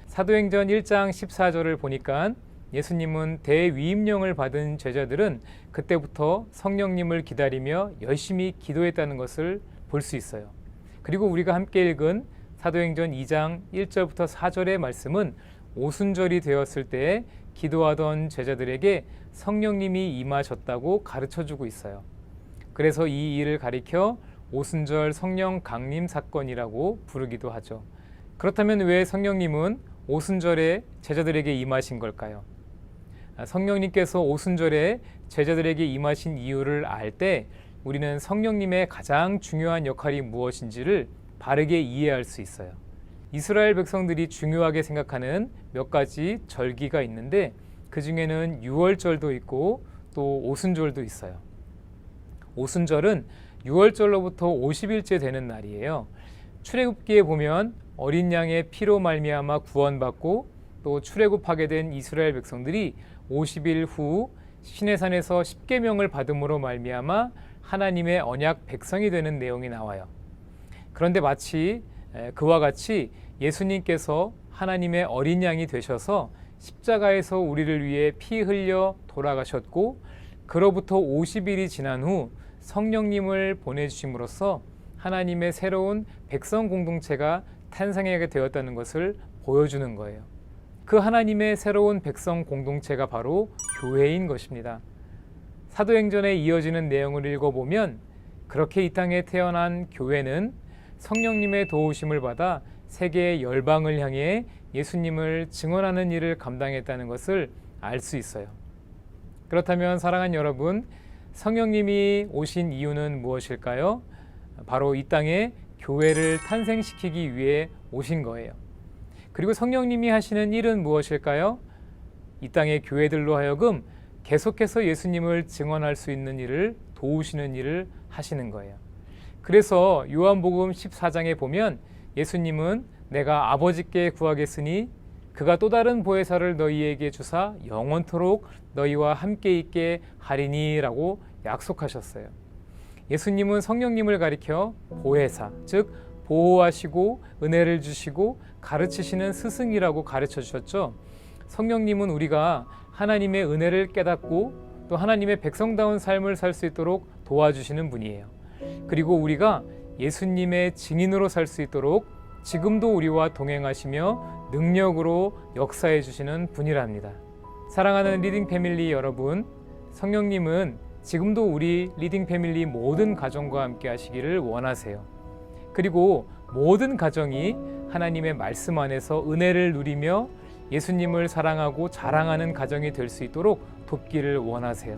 사도행전 1장 14절을 보니까 예수님은 대위임령을 받은 제자들은 그때부터 성령님을 기다리며 열심히 기도했다는 것을 볼 수 있어요. 그리고 우리가 함께 읽은 사도행전 2장 1절부터 4절의 말씀은 오순절이 되었을 때 기도하던 제자들에게 성령님이 임하셨다고 가르쳐주고 있어요. 그래서 이 일을 가리켜 오순절 성령 강림 사건이라고 부르기도 하죠. 그렇다면 왜 성령님은 오순절에 제자들에게 임하신 걸까요? 성령님께서 오순절에 제자들에게 임하신 이유를 알 때 우리는 성령님의 가장 중요한 역할이 무엇인지를 바르게 이해할 수 있어요. 이스라엘 백성들이 중요하게 생각하는 몇 가지 절기가 있는데 그 중에는 유월절도 있고 또 오순절도 있어요. 오순절은 유월절로부터 50일째 되는 날이에요. 출애굽기에 보면 어린 양의 피로 말미암아 구원받고 또 출애굽하게 된 이스라엘 백성들이 50일 후 시내산에서 십계명을 받음으로 말미암아 하나님의 언약 백성이 되는 내용이 나와요. 그런데 마치 그와 같이 예수님께서 하나님의 어린 양이 되셔서 십자가에서 우리를 위해 피 흘려 돌아가셨고 그로부터 50일이 지난 후 성령님을 보내주심으로써 하나님의 새로운 백성 공동체가 탄생하게 되었다는 것을 보여주는 거예요. 그 하나님의 새로운 백성 공동체가 바로 교회인 것입니다. 사도행전에 이어지는 내용을 읽어보면 그렇게 이 땅에 태어난 교회는 성령님의 도우심을 받아 세계의 열방을 향해 예수님을 증언하는 일을 감당했다는 것을 알 수 있어요. 그렇다면 사랑하는 여러분, 성령님이 오신 이유는 무엇일까요? 바로 이 땅에 교회를 탄생시키기 위해 오신 거예요. 그리고 성령님이 하시는 일은 무엇일까요? 이 땅의 교회들로 하여금 계속해서 예수님을 증언할 수 있는 일을 도우시는 일을 하시는 거예요. 그래서 요한복음 14장에 보면 예수님은 내가 아버지께 구하겠으니 그가 또 다른 보혜사를 너희에게 주사 영원토록 너희와 함께 있게 하리니 라고 약속하셨어요. 예수님은 성령님을 가리켜 보혜사, 즉 보호하시고 은혜를 주시고 가르치시는 스승이라고 가르쳐 주셨죠. 성령님은 우리가 하나님의 은혜를 깨닫고 또 하나님의 백성다운 삶을 살 수 있도록 도와주시는 분이에요. 그리고 우리가 예수님의 증인으로 살 수 있도록 지금도 우리와 동행하시며 능력으로 역사해 주시는 분이랍니다. 사랑하는 리딩 패밀리 여러분, 성령님은 지금도 우리 리딩 패밀리 모든 가정과 함께 하시기를 원하세요. 그리고 모든 가정이 하나님의 말씀 안에서 은혜를 누리며 예수님을 사랑하고 자랑하는 가정이 될 수 있도록 돕기를 원하세요.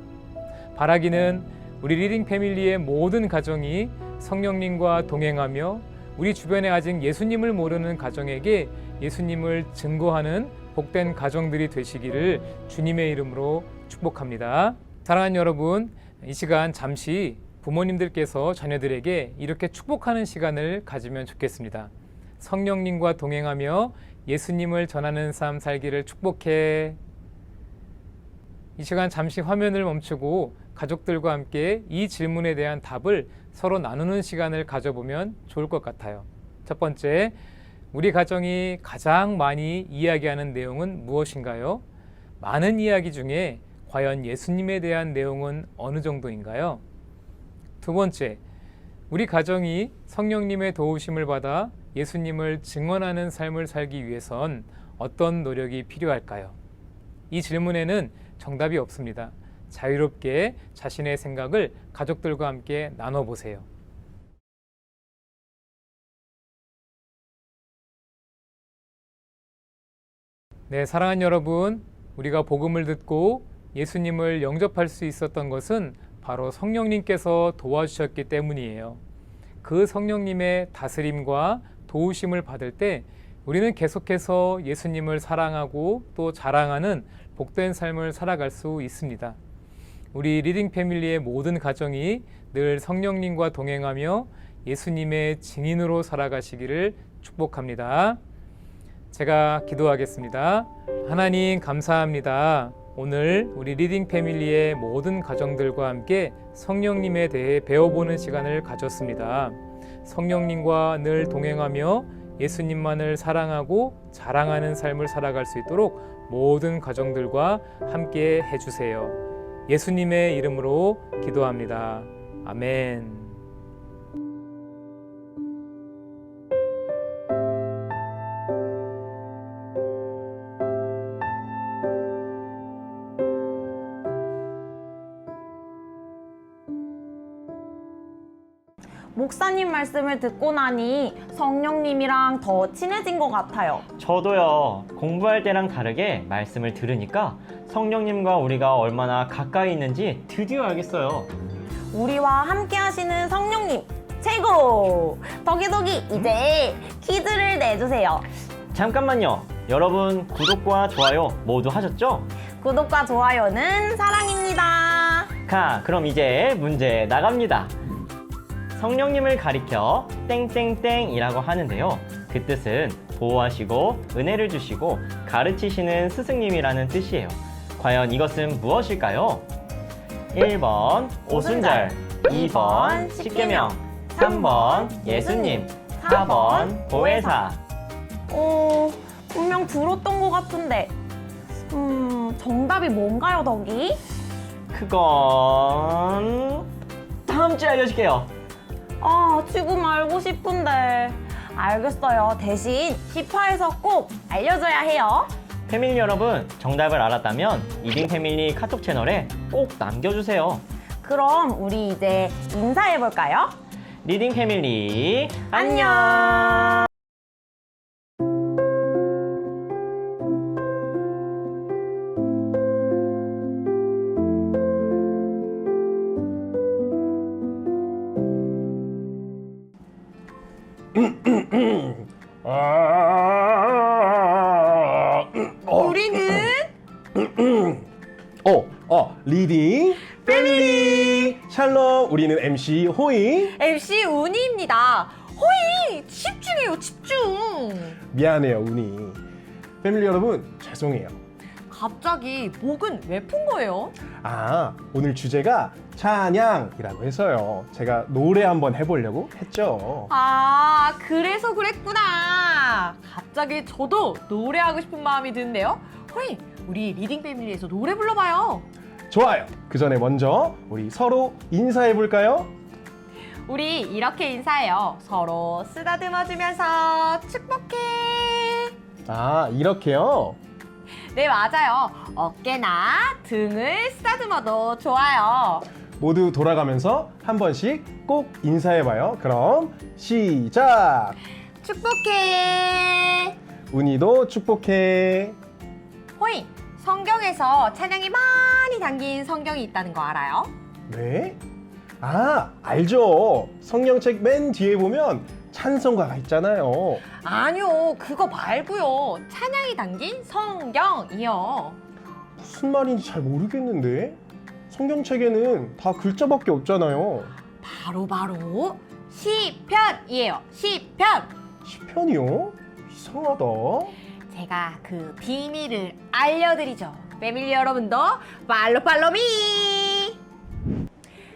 바라기는 우리 리딩 패밀리의 모든 가정이 성령님과 동행하며 우리 주변에 아직 예수님을 모르는 가정에게 예수님을 증거하는 복된 가정들이 되시기를 주님의 이름으로 축복합니다. 사랑하는 여러분, 이 시간 잠시 부모님들께서 자녀들에게 이렇게 축복하는 시간을 가지면 좋겠습니다. 성령님과 동행하며 예수님을 전하는 삶 살기를 축복해. 이 시간 잠시 화면을 멈추고 가족들과 함께 이 질문에 대한 답을 서로 나누는 시간을 가져보면 좋을 것 같아요. 첫 번째, 우리 가정이 가장 많이 이야기하는 내용은 무엇인가요? 많은 이야기 중에 과연 예수님에 대한 내용은 어느 정도인가요? 두 번째, 우리 가정이 성령님의 도우심을 받아 예수님을 증언하는 삶을 살기 위해선 어떤 노력이 필요할까요? 이 질문에는 정답이 없습니다. 자유롭게 자신의 생각을 가족들과 함께 나눠보세요. 네, 사랑하는 여러분, 우리가 복음을 듣고 예수님을 영접할 수 있었던 것은 바로 성령님께서 도와주셨기 때문이에요. 그 성령님의 다스림과 도우심을 받을 때 우리는 계속해서 예수님을 사랑하고 또 자랑하는 복된 삶을 살아갈 수 있습니다. 우리 리딩 패밀리의 모든 가정이 늘 성령님과 동행하며 예수님의 증인으로 살아가시기를 축복합니다. 제가 기도하겠습니다. 하나님 감사합니다. 오늘 우리 리딩 패밀리의 모든 가정들과 함께 성령님에 대해 배워보는 시간을 가졌습니다. 성령님과 늘 동행하며 예수님만을 사랑하고 자랑하는 삶을 살아갈 수 있도록 모든 가정들과 함께 해주세요. 예수님의 이름으로 기도합니다. 아멘. 목사님 말씀을 듣고 나니 성령님이랑 더 친해진 것 같아요. 저도요. 공부할 때랑 다르게 말씀을 들으니까 성령님과 우리가 얼마나 가까이 있는지 드디어 알겠어요. 우리와 함께 하시는 성령님 최고! 덕이덕이 이제 퀴즈를 내주세요. 잠깐만요. 여러분 구독과 좋아요 모두 하셨죠? 구독과 좋아요는 사랑입니다. 그럼 이제 문제 나갑니다. 성령님을 가리켜 땡땡땡이라고 하는데요. 그 뜻은 보호하시고 은혜를 주시고 가르치시는 스승님이라는 뜻이에요. 과연 이것은 무엇일까요? 1번 오순절, 2번 십계명, 3번 예수님, 4번 보혜사. 분명 들었던 것 같은데. 정답이 뭔가요, 덕이? 그건 다음 주에 알려줄게요. 지금 알고 싶은데. 알겠어요. 대신 10화에서 꼭 알려줘야 해요. 패밀리 여러분, 정답을 알았다면 리딩 패밀리 카톡 채널에 꼭 남겨주세요. 그럼 우리 이제 인사해볼까요? 리딩 패밀리 안녕. 우리는 리딩 패밀리 샬롬. 우리는 MC 호잉. MC 운이입니다. 호잉! 집중해요, 집중! 미안해요, 운이. 패밀리 여러분, 죄송해요. 갑자기 목은 왜 푼 거예요? 오늘 주제가 찬양이라고 해서요. 제가 노래 한번 해보려고 했죠. 그래서 그랬구나. 갑자기 저도 노래하고 싶은 마음이 드는데요. 호잉, 우리 리딩 패밀리에서 노래 불러봐요. 좋아요. 그 전에 먼저 우리 서로 인사해볼까요? 우리 이렇게 인사해요. 서로 쓰다듬어주면서 축복해. 이렇게요? 네, 맞아요. 어깨나 등을 쓰다듬어도 좋아요. 모두 돌아가면서 한 번씩 꼭 인사해봐요. 그럼 시작! 축복해. 운이도 축복해. 호잉, 성경에서 찬양이 많이 담긴 성경이 있다는 거 알아요? 네? 알죠. 성경책 맨 뒤에 보면 찬송가가 있잖아요. 아니요, 그거 말고요. 찬양이 담긴 성경이요. 무슨 말인지 잘 모르겠는데? 성경책에는 다 글자밖에 없잖아요. 바로 시편이에요. 시편. 시편이요? 이상하다. 제가 그 비밀을 알려드리죠. 패밀리 여러분도 팔로미.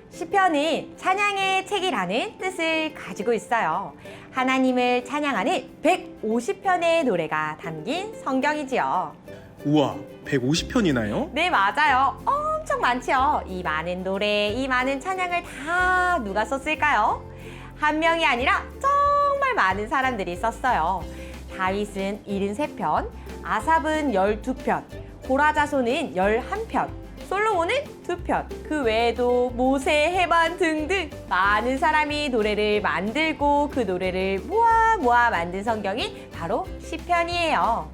시편은 찬양의 책이라는 뜻을 가지고 있어요. 하나님을 찬양하는 150편의 노래가 담긴 성경이지요. 우와, 150편이나요? 네, 맞아요. 엄청 많죠. 이 많은 노래, 이 많은 찬양을 다 누가 썼을까요? 한 명이 아니라 정말 많은 사람들이 썼어요. 다윗은 73편, 아삽은 12편, 고라 자손은 11편, 솔로몬은 2편, 그 외에도 모세, 헤만 등등 많은 사람이 노래를 만들고 그 노래를 모아 만든 성경이 바로 시편이에요.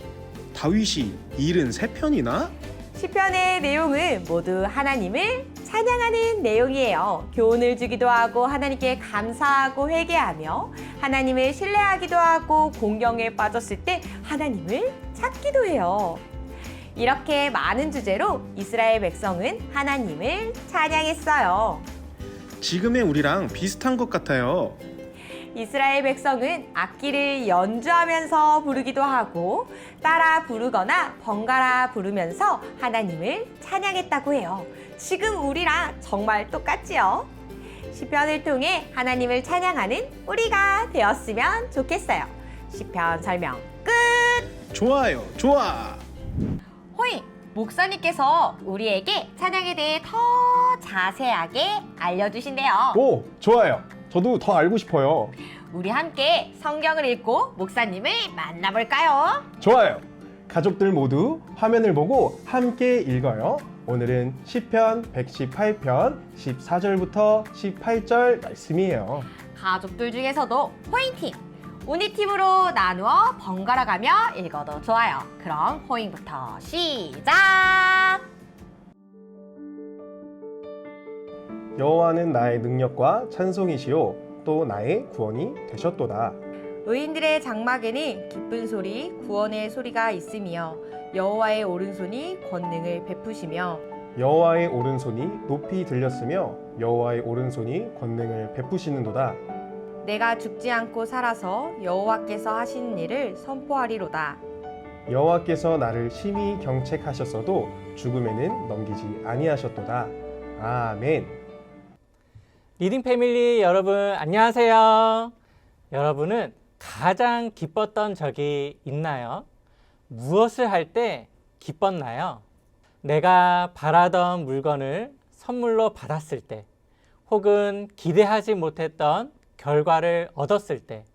다윗이 73편이나? 시편의 내용은 모두 하나님을 찬양하는 내용이에요. 교훈을 주기도 하고 하나님께 감사하고 회개하며 하나님을 신뢰하기도 하고 공경에 빠졌을 때 하나님을 찾기도 해요. 이렇게 많은 주제로 이스라엘 백성은 하나님을 찬양했어요. 지금의 우리랑 비슷한 것 같아요. 이스라엘 백성은 악기를 연주하면서 부르기도 하고 따라 부르거나 번갈아 부르면서 하나님을 찬양했다고 해요. 지금 우리랑 정말 똑같지요? 시편을 통해 하나님을 찬양하는 우리가 되었으면 좋겠어요. 시편 설명 끝! 좋아요, 좋아! 호잉! 목사님께서 우리에게 찬양에 대해 더 자세하게 알려주신대요. 오, 좋아요. 저도 더 알고 싶어요. 우리 함께 성경을 읽고 목사님을 만나볼까요? 좋아요. 가족들 모두 화면을 보고 함께 읽어요. 오늘은 시편 118편 14절부터 18절 말씀이에요. 가족들 중에서도 호잉팀, 우니팀으로 나누어 번갈아 가며 읽어도 좋아요. 그럼 호잉부터 시작! 여호와는 나의 능력과 찬송이시요 또 나의 구원이 되셨도다. 의인들의 장막에는 기쁜 소리, 구원의 소리가 있으며 여호와의 오른손이 권능을 베푸시며 여호와의 오른손이 높이 들렸으며 여호와의 오른손이 권능을 베푸시는도다. 내가 죽지 않고 살아서 여호와께서 하시는 일을 선포하리로다. 여호와께서 나를 심히 경책하셨어도 죽음에는 넘기지 아니하셨도다. 아멘. 리딩 패밀리 여러분 안녕하세요. 여러분은 가장 기뻤던 적이 있나요? 무엇을 할 때 기뻤나요? 내가 바라던 물건을 선물로 받았을 때, 혹은 기대하지 못했던 결과를 얻었을 때,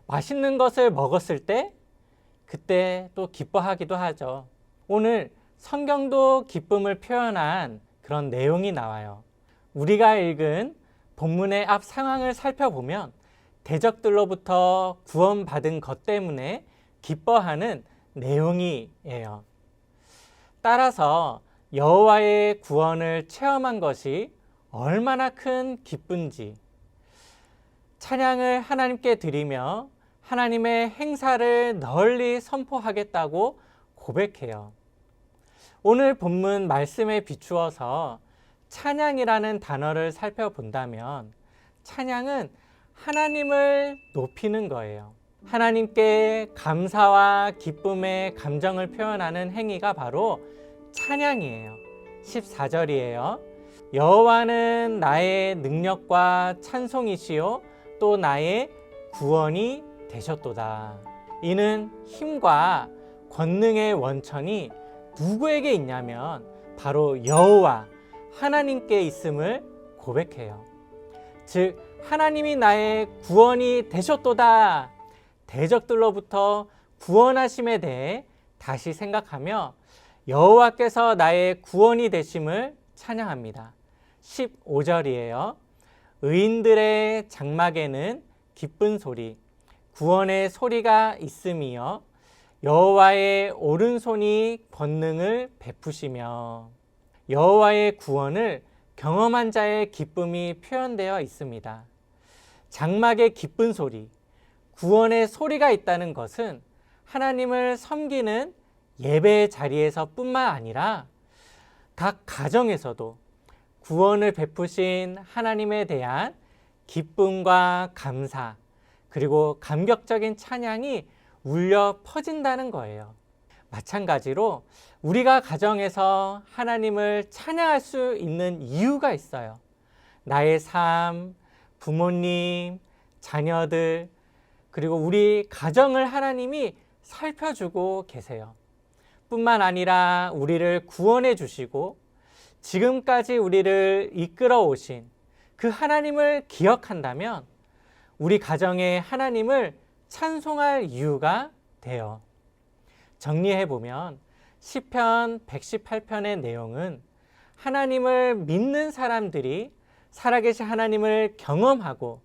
맛있는 것을 먹었을 때, 그때 또 기뻐하기도 하죠. 오늘 성경도 기쁨을 표현한 그런 내용이 나와요. 우리가 읽은 본문의 앞 상황을 살펴보면 대적들로부터 구원받은 것 때문에 기뻐하는 내용이에요. 따라서 여호와의 구원을 체험한 것이 얼마나 큰 기쁜지 찬양을 하나님께 드리며 하나님의 행사를 널리 선포하겠다고 고백해요. 오늘 본문 말씀에 비추어서 찬양이라는 단어를 살펴본다면 찬양은 하나님을 높이는 거예요. 하나님께 감사와 기쁨의 감정을 표현하는 행위가 바로 찬양이에요. 14절이에요. 여호와는 나의 능력과 찬송이시요 또 나의 구원이 되셨도다. 이는 힘과 권능의 원천이 누구에게 있냐면 바로 여호와 하나님께 있음을 고백해요. 즉 하나님이 나의 구원이 되셨도다. 대적들로부터 구원하심에 대해 다시 생각하며 여호와께서 나의 구원이 되심을 찬양합니다. 15절이에요. 의인들의 장막에는 기쁜 소리, 구원의 소리가 있음이요 여호와의 오른손이 권능을 베푸시며, 여호와의 구원을 경험한 자의 기쁨이 표현되어 있습니다. 장막의 기쁜 소리, 구원의 소리가 있다는 것은 하나님을 섬기는 예배의 자리에서 뿐만 아니라 각 가정에서도 구원을 베푸신 하나님에 대한 기쁨과 감사, 그리고 감격적인 찬양이 울려 퍼진다는 거예요. 마찬가지로 우리가 가정에서 하나님을 찬양할 수 있는 이유가 있어요. 나의 삶, 부모님, 자녀들, 그리고 우리 가정을 하나님이 살펴주고 계세요. 뿐만 아니라 우리를 구원해 주시고 지금까지 우리를 이끌어 오신 그 하나님을 기억한다면 우리 가정에 하나님을 찬송할 이유가 돼요. 정리해보면 시편 118편의 내용은 하나님을 믿는 사람들이 살아계신 하나님을 경험하고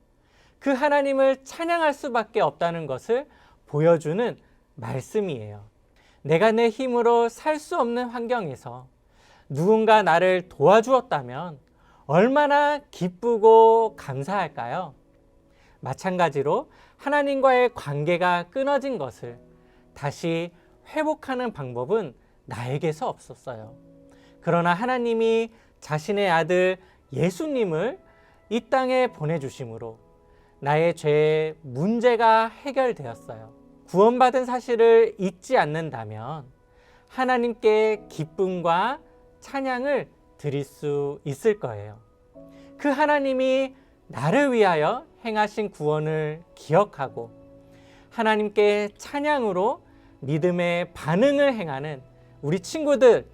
그 하나님을 찬양할 수밖에 없다는 것을 보여주는 말씀이에요. 내가 내 힘으로 살 수 없는 환경에서 누군가 나를 도와주었다면 얼마나 기쁘고 감사할까요? 마찬가지로 하나님과의 관계가 끊어진 것을 다시 회복하는 방법은 나에게서 없었어요. 그러나 하나님이 자신의 아들 예수님을 이 땅에 보내주심으로 나의 죄의 문제가 해결되었어요. 구원받은 사실을 잊지 않는다면 하나님께 기쁨과 찬양을 드릴 수 있을 거예요. 그 하나님이 나를 위하여 행하신 구원을 기억하고 하나님께 찬양으로 믿음의 반응을 행하는 우리 친구들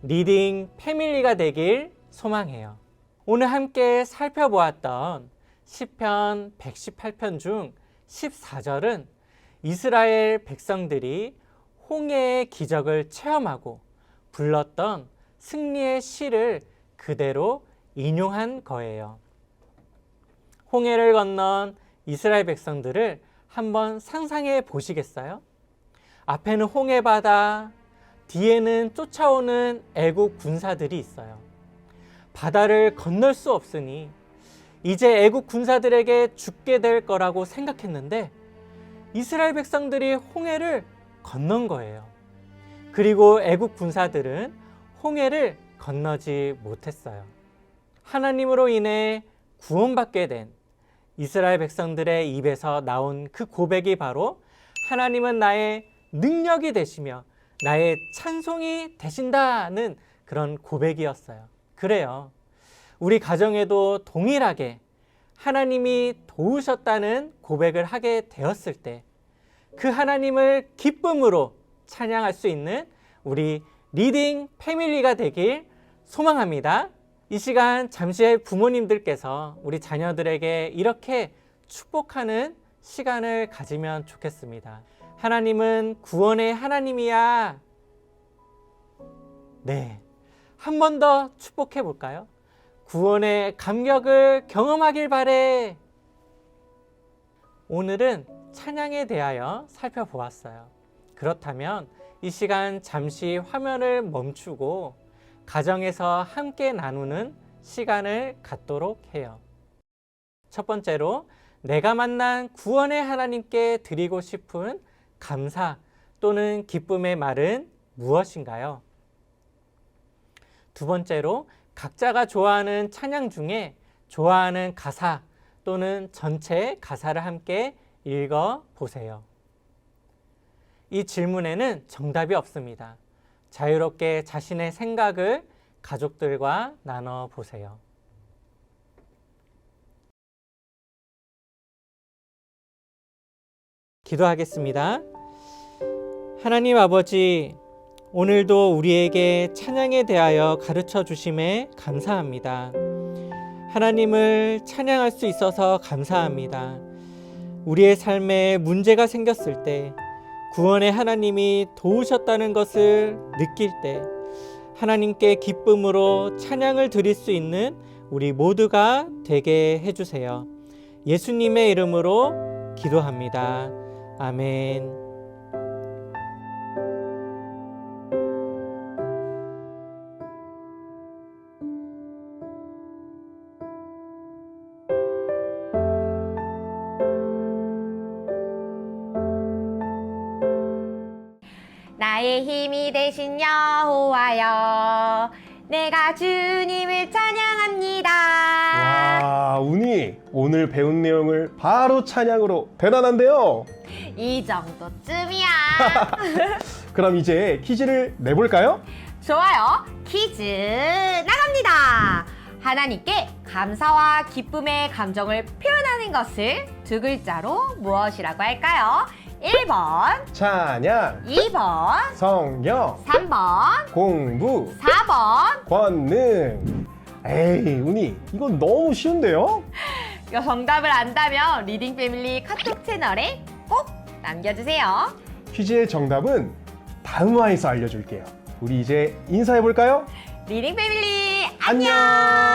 리딩 패밀리가 되길 소망해요. 오늘 함께 살펴보았던 시편 118편 중 14절은 이스라엘 백성들이 홍해의 기적을 체험하고 불렀던 승리의 시를 그대로 인용한 거예요. 홍해를 건넌 이스라엘 백성들을 한번 상상해 보시겠어요? 앞에는 홍해바다, 뒤에는 쫓아오는 애국 군사들이 있어요. 바다를 건널 수 없으니 이제 애국 군사들에게 죽게 될 거라고 생각했는데 이스라엘 백성들이 홍해를 건넌 거예요. 그리고 애국 군사들은 홍해를 건너지 못했어요. 하나님으로 인해 구원받게 된 이스라엘 백성들의 입에서 나온 그 고백이 바로 하나님은 나의 능력이 되시며 나의 찬송이 되신다는 그런 고백이었어요. 그래요. 우리 가정에도 동일하게 하나님이 도우셨다는 고백을 하게 되었을 때 그 하나님을 기쁨으로 찬양할 수 있는 우리 리딩 패밀리가 되길 소망합니다. 이 시간 잠시 부모님들께서 우리 자녀들에게 이렇게 축복하는 시간을 가지면 좋겠습니다. 하나님은 구원의 하나님이야. 네, 한 번 더 축복해 볼까요? 구원의 감격을 경험하길 바래. 오늘은 찬양에 대하여 살펴보았어요. 그렇다면 이 시간 잠시 화면을 멈추고 가정에서 함께 나누는 시간을 갖도록 해요. 첫 번째로 내가 만난 구원의 하나님께 드리고 싶은 감사 또는 기쁨의 말은 무엇인가요? 두 번째로 각자가 좋아하는 찬양 중에 좋아하는 가사 또는 전체 가사를 함께 읽어 보세요. 이 질문에는 정답이 없습니다. 자유롭게 자신의 생각을 가족들과 나눠 보세요. 기도하겠습니다. 하나님 아버지, 오늘도 우리에게 찬양에 대하여 가르쳐 주심에 감사합니다. 하나님을 찬양할 수 있어서 감사합니다. 우리의 삶에 문제가 생겼을 때 구원의 하나님이 도우셨다는 것을 느낄 때 하나님께 기쁨으로 찬양을 드릴 수 있는 우리 모두가 되게 해주세요. 예수님의 이름으로 기도합니다. 아멘. 나의 힘이 되신 여호와여, 내가 주님을 찬양합니다. 와, 운이 오늘 배운 내용을 바로 찬양으로 대단한데요. 이 정도쯤이야. 그럼 이제 퀴즈를 내볼까요? 좋아요. 퀴즈 나갑니다. 하나님께 감사와 기쁨의 감정을 표현하는 것을 두 글자로 무엇이라고 할까요? 1번, 찬양, 2번, 성경, 3번, 공부, 4번. 권능. 에이, 운이 이건 너무 쉬운데요? 정답을 안다면 리딩 패밀리 카톡 채널에 꼭 남겨주세요. 퀴즈의 정답은 다음화에서 알려줄게요. 우리 이제 인사해볼까요? 리딩 패밀리 안녕!